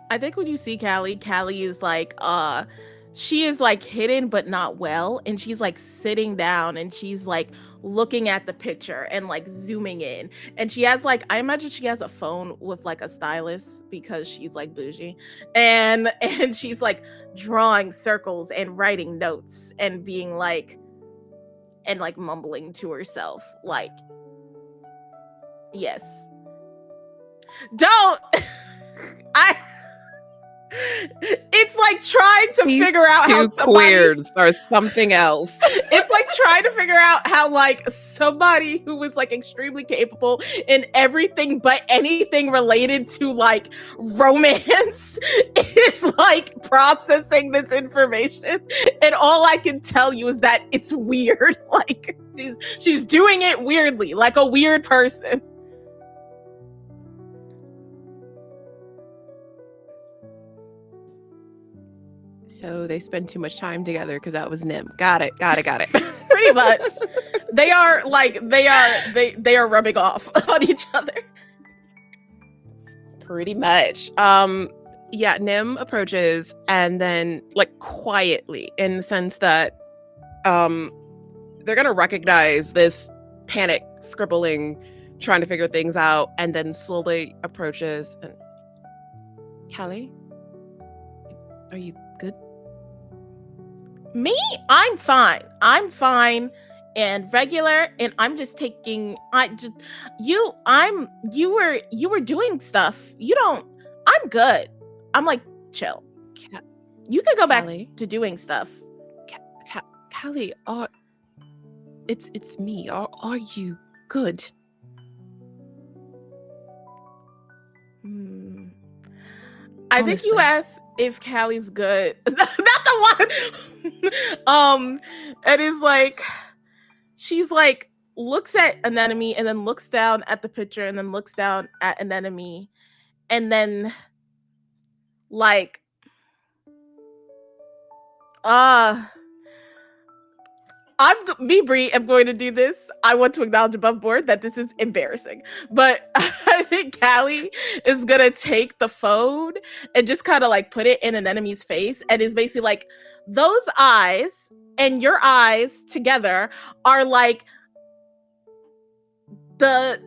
I think when you see Callie is like, she is like hidden but not well, and she's like sitting down and she's like looking at the picture and like zooming in, and she has like, I imagine she has a phone with like a stylus because she's like bougie, and she's like drawing circles and writing notes and being like, and like mumbling to herself like, yes, don't. It's like trying to figure out how somebody queers or something else. It's like trying to figure out how like somebody who was like extremely capable in everything but anything related to like romance is like processing this information, and all I can tell you is that it's weird. Like she's doing it weirdly, like a weird person. So they spend too much time together because that was Nim. Got it. Pretty much. They are rubbing off on each other. Pretty much. Yeah, Nim approaches and then like quietly, in the sense that they're gonna recognize this panic scribbling, trying to figure things out, and then slowly approaches and, Callie, are you good? Me? I'm fine and regular, and I'm just taking, you were doing stuff. I'm good. I'm like, chill. You could go back to doing stuff. Callie, it's me. Are you good? I think you asked if Callie's good. Not the one. And it's like, she's like, looks at Anemone and then looks down at the picture and then looks down at Anemone, and then like, Brie, I'm going to do this. I want to acknowledge above board that this is embarrassing, but I think Callie is gonna take the phone and just kind of like put it in Anemone's face, and is basically like, those eyes and your eyes together are like the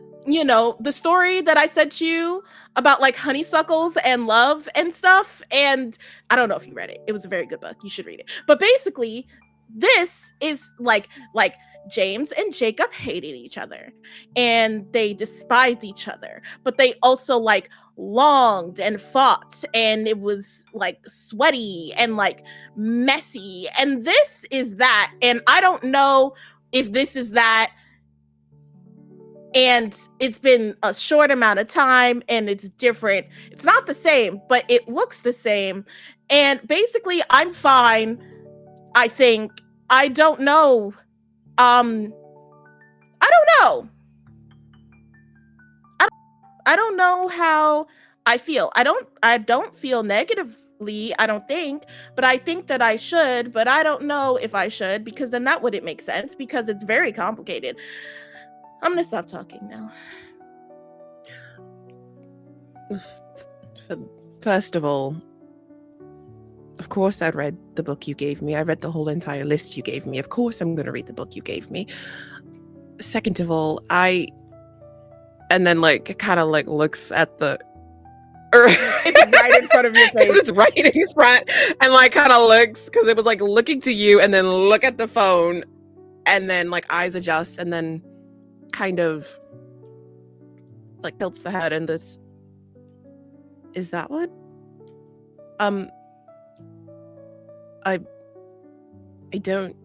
story that I sent you about like honeysuckles and love and stuff. And I don't know if you read it. It was a very good book. You should read it. But basically, this is like James and Jacob hated each other and they despised each other, but they also like longed and fought, and it was like sweaty and like messy. And this is that. And I don't know if this is that, and it's been a short amount of time and it's different. It's not the same, but it looks the same. And basically I'm fine. I think I don't know. I don't know. I don't know how I feel. I don't feel negatively, I don't think, but I think that I should, but I don't know if I should, because then that wouldn't make sense, because it's very complicated. I'm gonna stop talking now. First of all, of course I read the book you gave me. I read the whole entire list you gave me. Of course I'm going to read the book you gave me. Second of all, and then like kind of like looks at the It's right in front of your face. It's right in front, and like kind of looks, because it was like looking to you and then look at the phone, and then like eyes adjust, and then kind of like tilts the head, and this is that what I don't.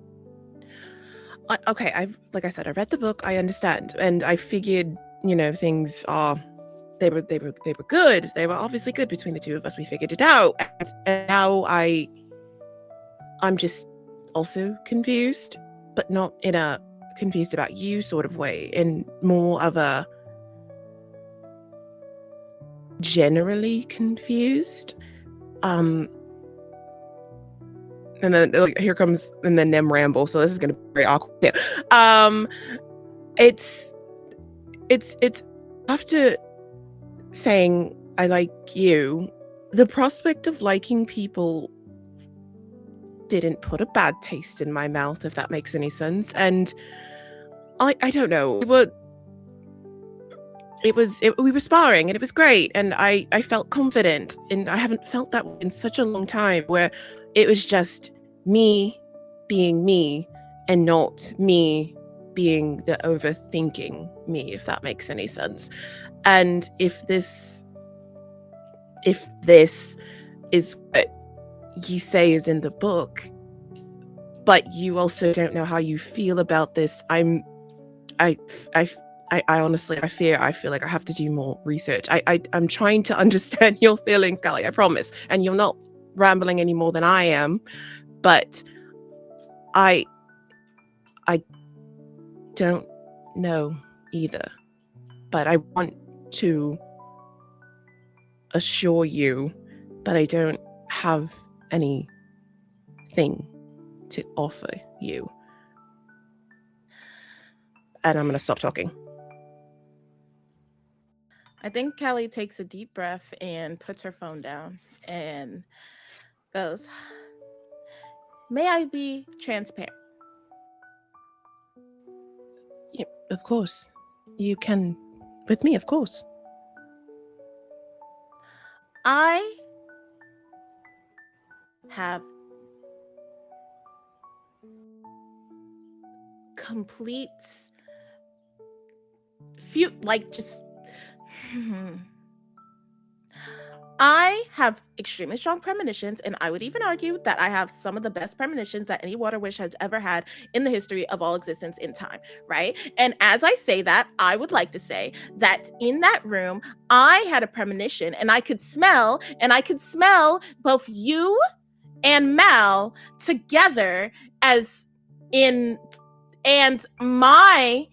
Okay, like I said, I read the book. I understand, and I figured, things are. They were good. They were obviously good between the two of us. We figured it out, and now I'm just also confused, but not in a confused about you sort of way, in more of a generally confused. And then here comes and then Nim ramble, so this is gonna be very awkward too. It's after saying I like you, the prospect of liking people didn't put a bad taste in my mouth, if that makes any sense. And I don't know, we were sparring and it was great, and I felt confident, and I haven't felt that in such a long time, where it was just me being me and not me being the overthinking me, if that makes any sense. And if this is what you say is in the book, but you also don't know how you feel about this, I honestly, I feel like I have to do more research. I'm trying to understand your feelings, Callie, I promise. And you're not rambling any more than I am, but I don't know either. But I want to assure you, but I don't have anything to offer you. And I'm going to stop talking. I think Callie takes a deep breath and puts her phone down and goes, "May I be transparent?" Yeah, of course. You can, with me, of course. I have complete I have extremely strong premonitions, and I would even argue that I have some of the best premonitions that any water witch has ever had in the history of all existence in time, right? And as I say that, I would like to say that in that room, I had a premonition, and I could smell both you and Mal together, and my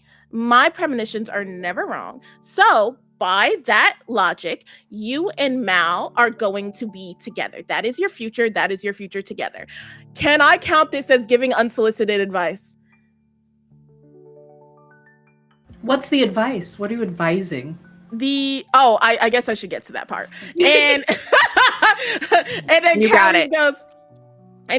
premonitions are never wrong. So by that logic, you and Mal are going to be together. That is your future. That is your future together. Can I count this as giving unsolicited advice? What's the advice? What are you advising? I guess I should get to that part. And and then you got it.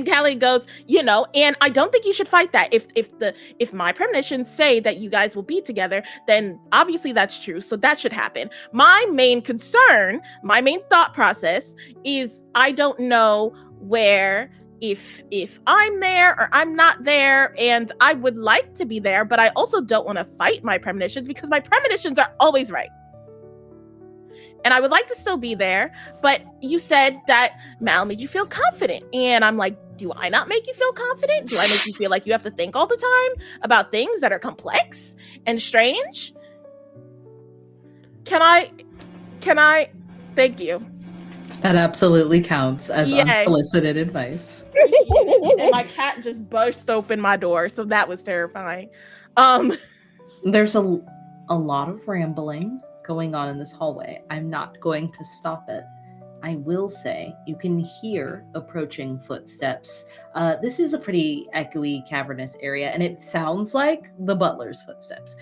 Callie goes, and I don't think you should fight that. If my premonitions say that you guys will be together, then obviously that's true. So that should happen. My main concern, my main thought process is I don't know where if I'm there or I'm not there, and I would like to be there, but I also don't want to fight my premonitions because my premonitions are always right. And I would like to still be there, but you said that Mal made you feel confident. And I'm like, do I not make you feel confident? Do I make you feel like you have to think all the time about things that are complex and strange? Can I thank you. That absolutely counts as Yay. unsolicited advice. And my cat just burst open my door, so that was terrifying. There's a lot of rambling going on in this hallway. I'm not going to stop it. I will say you can hear approaching footsteps. This is a pretty echoey, cavernous area, and it sounds like the butler's footsteps.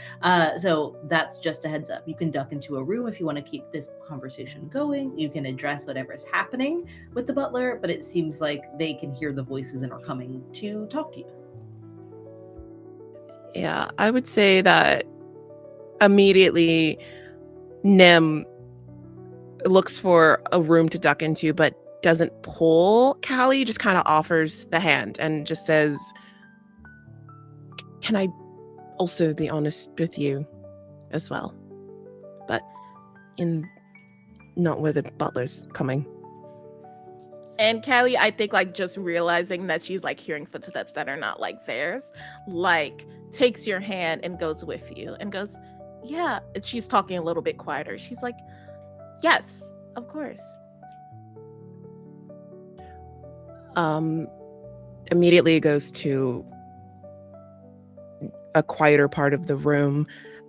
So that's just a heads up. You can duck into a room if you want to keep this conversation going. You can address whatever is happening with the butler, but it seems like they can hear the voices and are coming to talk to you. Yeah, I would say that immediately Nim looks for a room to duck into, but doesn't pull Callie, just kind of offers the hand and just says, can I also be honest with you as well? But not where the butler's coming. And Callie, I think like just realizing that she's like hearing footsteps that are not like theirs, like takes your hand and goes with you and goes, yeah. And she's talking a little bit quieter. She's like, yes, of course. Immediately goes to a quieter part of the room,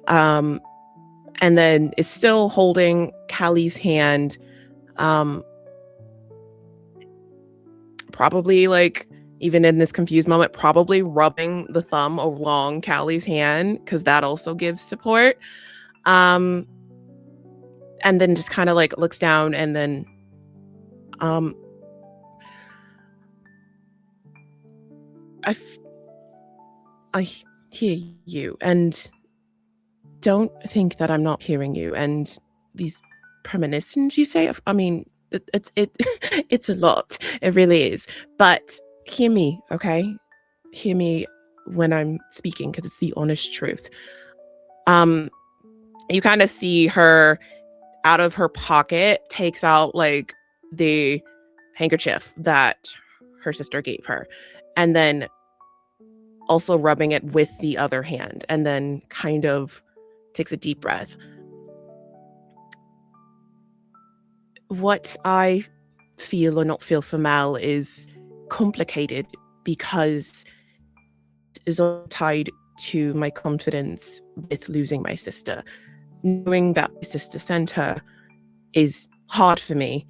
and then is still holding Callie's hand, probably like even in this confused moment, probably rubbing the thumb along Callie's hand because that also gives support. And then just kind of like looks down and then I hear you and don't think that I'm not hearing you. And these premonitions you say, I mean, it's a lot. It really is. But hear me, okay? Hear me when I'm speaking because it's the honest truth. You kind of see her out of her pocket takes out like the handkerchief that her sister gave her, and then also rubbing it with the other hand, and then kind of takes a deep breath. What I feel or not feel for Mal is complicated because it is all tied to my confidence with losing my sister. Knowing that my sister sent her is hard for me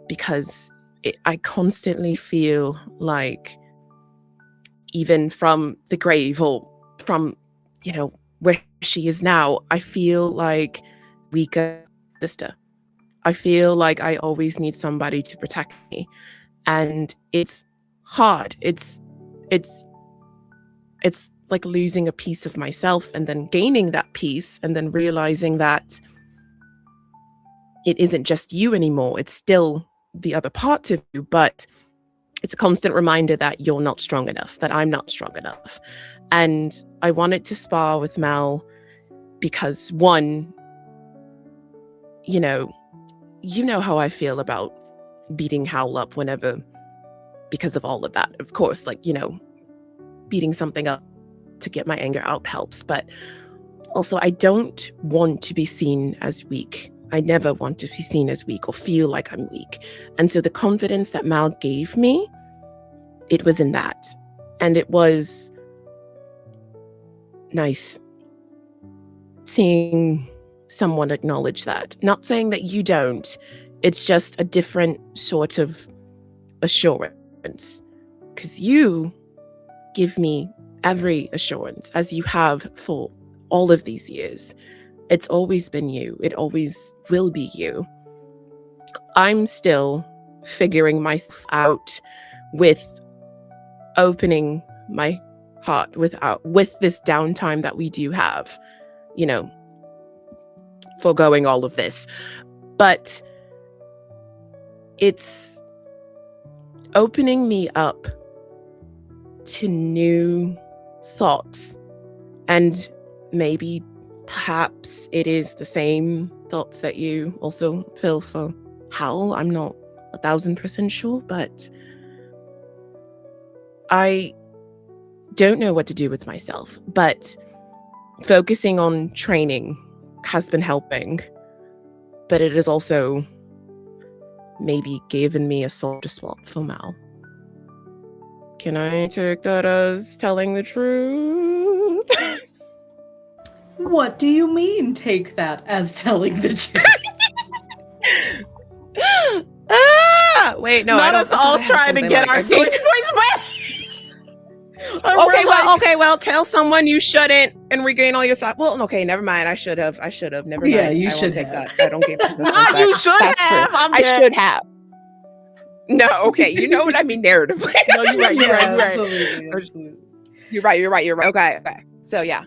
because I constantly feel like even from the grave or from, where she is now, I feel like weaker sister. I feel like I always need somebody to protect me. And it's hard. It's like losing a piece of myself and then gaining that piece and then realizing that it isn't just you anymore. It's still the other part of you, but it's a constant reminder that you're not strong enough, that I'm not strong enough. And I wanted to spar with Mal because one, you know how I feel about beating Howl up whenever, because of all of that. Of course, beating something up to get my anger out helps, but also I don't want to be seen as weak. I never want to be seen as weak or feel like I'm weak. And so the confidence that Mal gave me, it was in that. And it was nice seeing someone acknowledge that. Not saying that you don't. It's just a different sort of assurance. Because you give me every assurance, as you have for all of these years. It's always been you. It always will be you. I'm still figuring myself out with opening my heart with this downtime that we do have, foregoing all of this. But it's opening me up to new thoughts. And maybe, perhaps, it is the same thoughts that you also feel for Hal. I'm not 1,000% sure, but I don't know what to do with myself. But focusing on training has been helping. But it has also maybe given me a soul to swap for Mal. Can I take that as telling the truth? What do you mean, take that as telling the truth? Wait, no, Not I us don't. all trying to get our source points back. Okay, well, tell someone you shouldn't and regain all your side. Well, okay, never mind. I should have. Never mind. Yeah, you I should won't take have. that. I don't get myself Not you should That's have. true. I'm I dead. should have. No, okay, you know what I mean narratively. No, you're right. You're right. You're right. Absolutely. You're right. Okay. So yeah,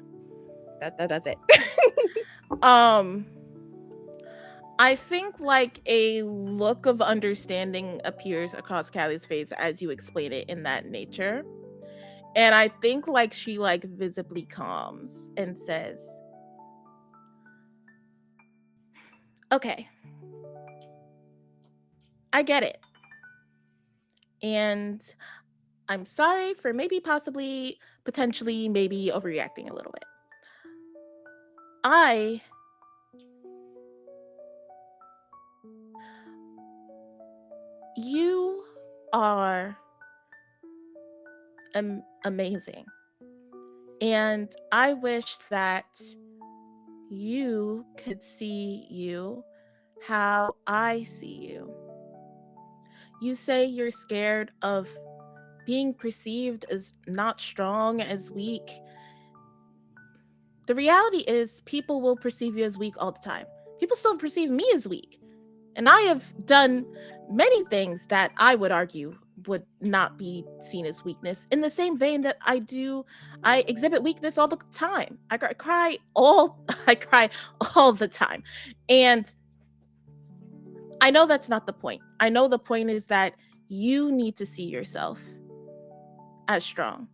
that's it. I think like a look of understanding appears across Callie's face as you explain it in that nature. And I think like she like visibly calms and says, okay, I get it. And I'm sorry for maybe possibly, potentially, maybe overreacting a little bit. You are amazing. And I wish that you could see you how I see you. You say you're scared of being perceived as not strong, as weak. The reality is people will perceive you as weak all the time. People still perceive me as weak. And I have done many things that I would argue would not be seen as weakness, in the same vein that I exhibit weakness all the time. I cry all the time. And I know that's not the point. I know the point is that you need to see yourself as strong.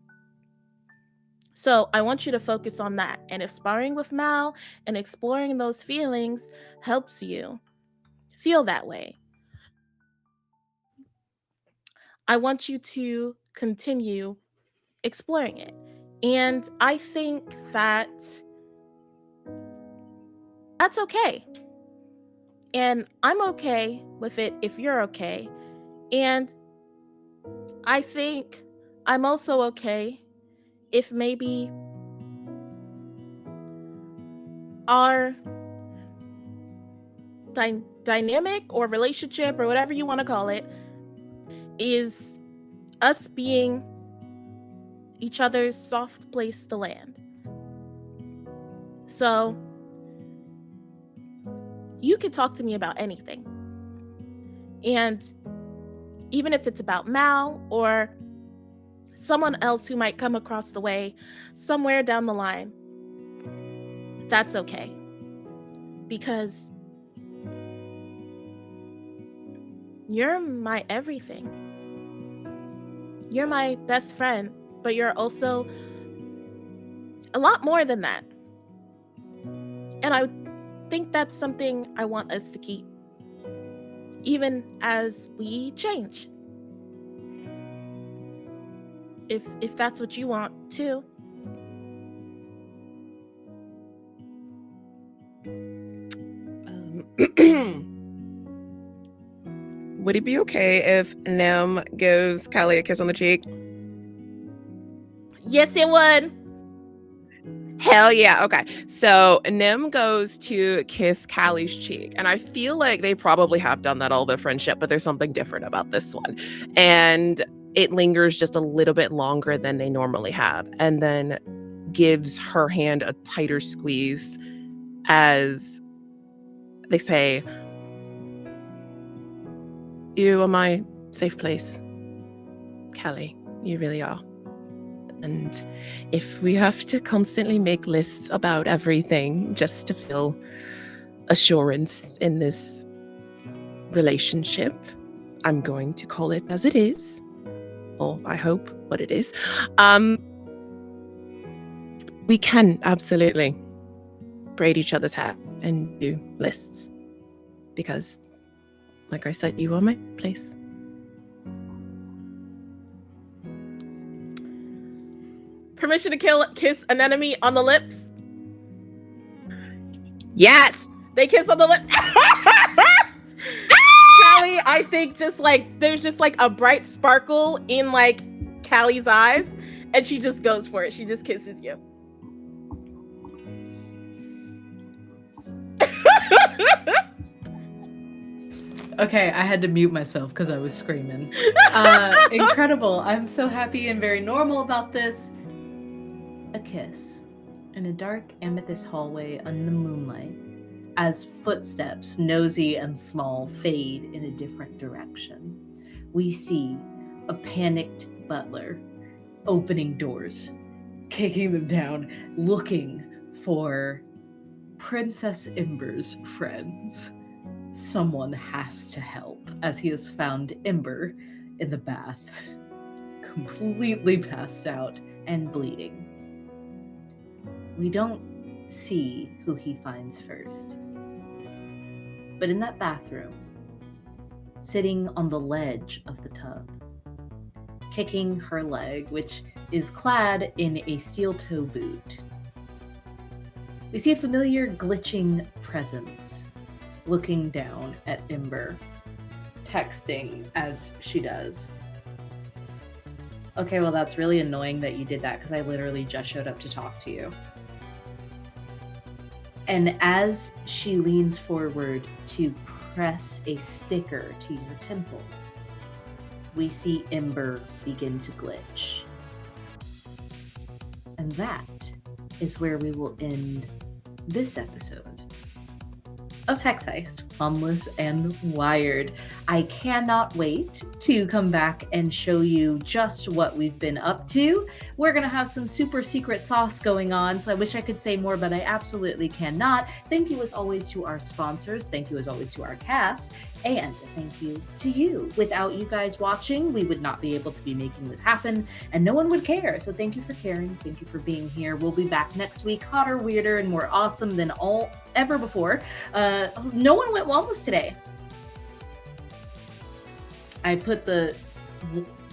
So I want you to focus on that. And if sparring with Mal and exploring those feelings helps you feel that way, I want you to continue exploring it. And I think that that's okay. And I'm okay with it if you're okay. And I think I'm also okay if maybe our dynamic or relationship or whatever you want to call it is us being each other's soft place to land. So you can talk to me about anything. And even if it's about Mal or someone else who might come across the way somewhere down the line, that's okay. Because you're my everything. You're my best friend, but you're also a lot more than that. And I think that's something I want us to keep, even as we change. If that's what you want too. Would it be okay if Nem gives Callie a kiss on the cheek? Yes, it would. Hell yeah. Okay. So Nem goes to kiss Callie's cheek. And I feel like they probably have done that all their friendship, but there's something different about this one. And it lingers just a little bit longer than they normally have. And then gives her hand a tighter squeeze as they say, "You are my safe place, Callie. You really are. And if we have to constantly make lists about everything just to feel assurance in this relationship, I'm going to call it as it is. Or I hope what it is. We can absolutely braid each other's hair and do lists. Because, like I said, you are my place. Permission to kiss an enemy on the lips? Yes! They kiss on the lips. Callie, I think there's just like a bright sparkle in like Callie's eyes, and she just goes for it. She just kisses you. Okay, I had to mute myself because I was screaming. Incredible. I'm so happy and very normal about this. A kiss in a dark amethyst hallway under the moonlight as footsteps, nosy and small, fade in a different direction. We see a panicked butler opening doors, kicking them down, looking for Princess Ember's friends. Someone has to help, as he has found Ember in the bath, completely passed out and bleeding. We don't see who he finds first. But in that bathroom, sitting on the ledge of the tub, kicking her leg, which is clad in a steel toe boot, we see a familiar glitching presence looking down at Ember, texting as she does. Okay, well, that's really annoying that you did that because I literally just showed up to talk to you. And as she leans forward to press a sticker to your temple, we see Ember begin to glitch. And that is where we will end this episode of Heist, Wandless and Wired. I cannot wait to come back and show you just what we've been up to. We're going to have some super secret sauce going on, so I wish I could say more, but I absolutely cannot. Thank you as always to our sponsors. Thank you as always to our cast. And thank you to you. Without you guys watching, we would not be able to be making this happen, and no one would care. So thank you for caring. Thank you for being here. We'll be back next week, hotter, weirder, and more awesome than ever before. No one went wandless today. I put the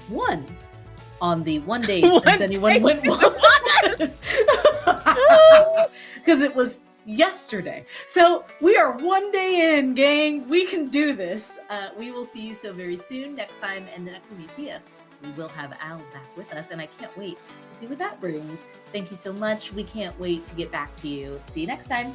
one on the one day since anyone went wandless. Because it was yesterday. So we are one day in, gang. We can do this. We will see you so very soon next time. And the next time you see us, we will have Al back with us. And I can't wait to see what that brings. Thank you so much. We can't wait to get back to you. See you next time.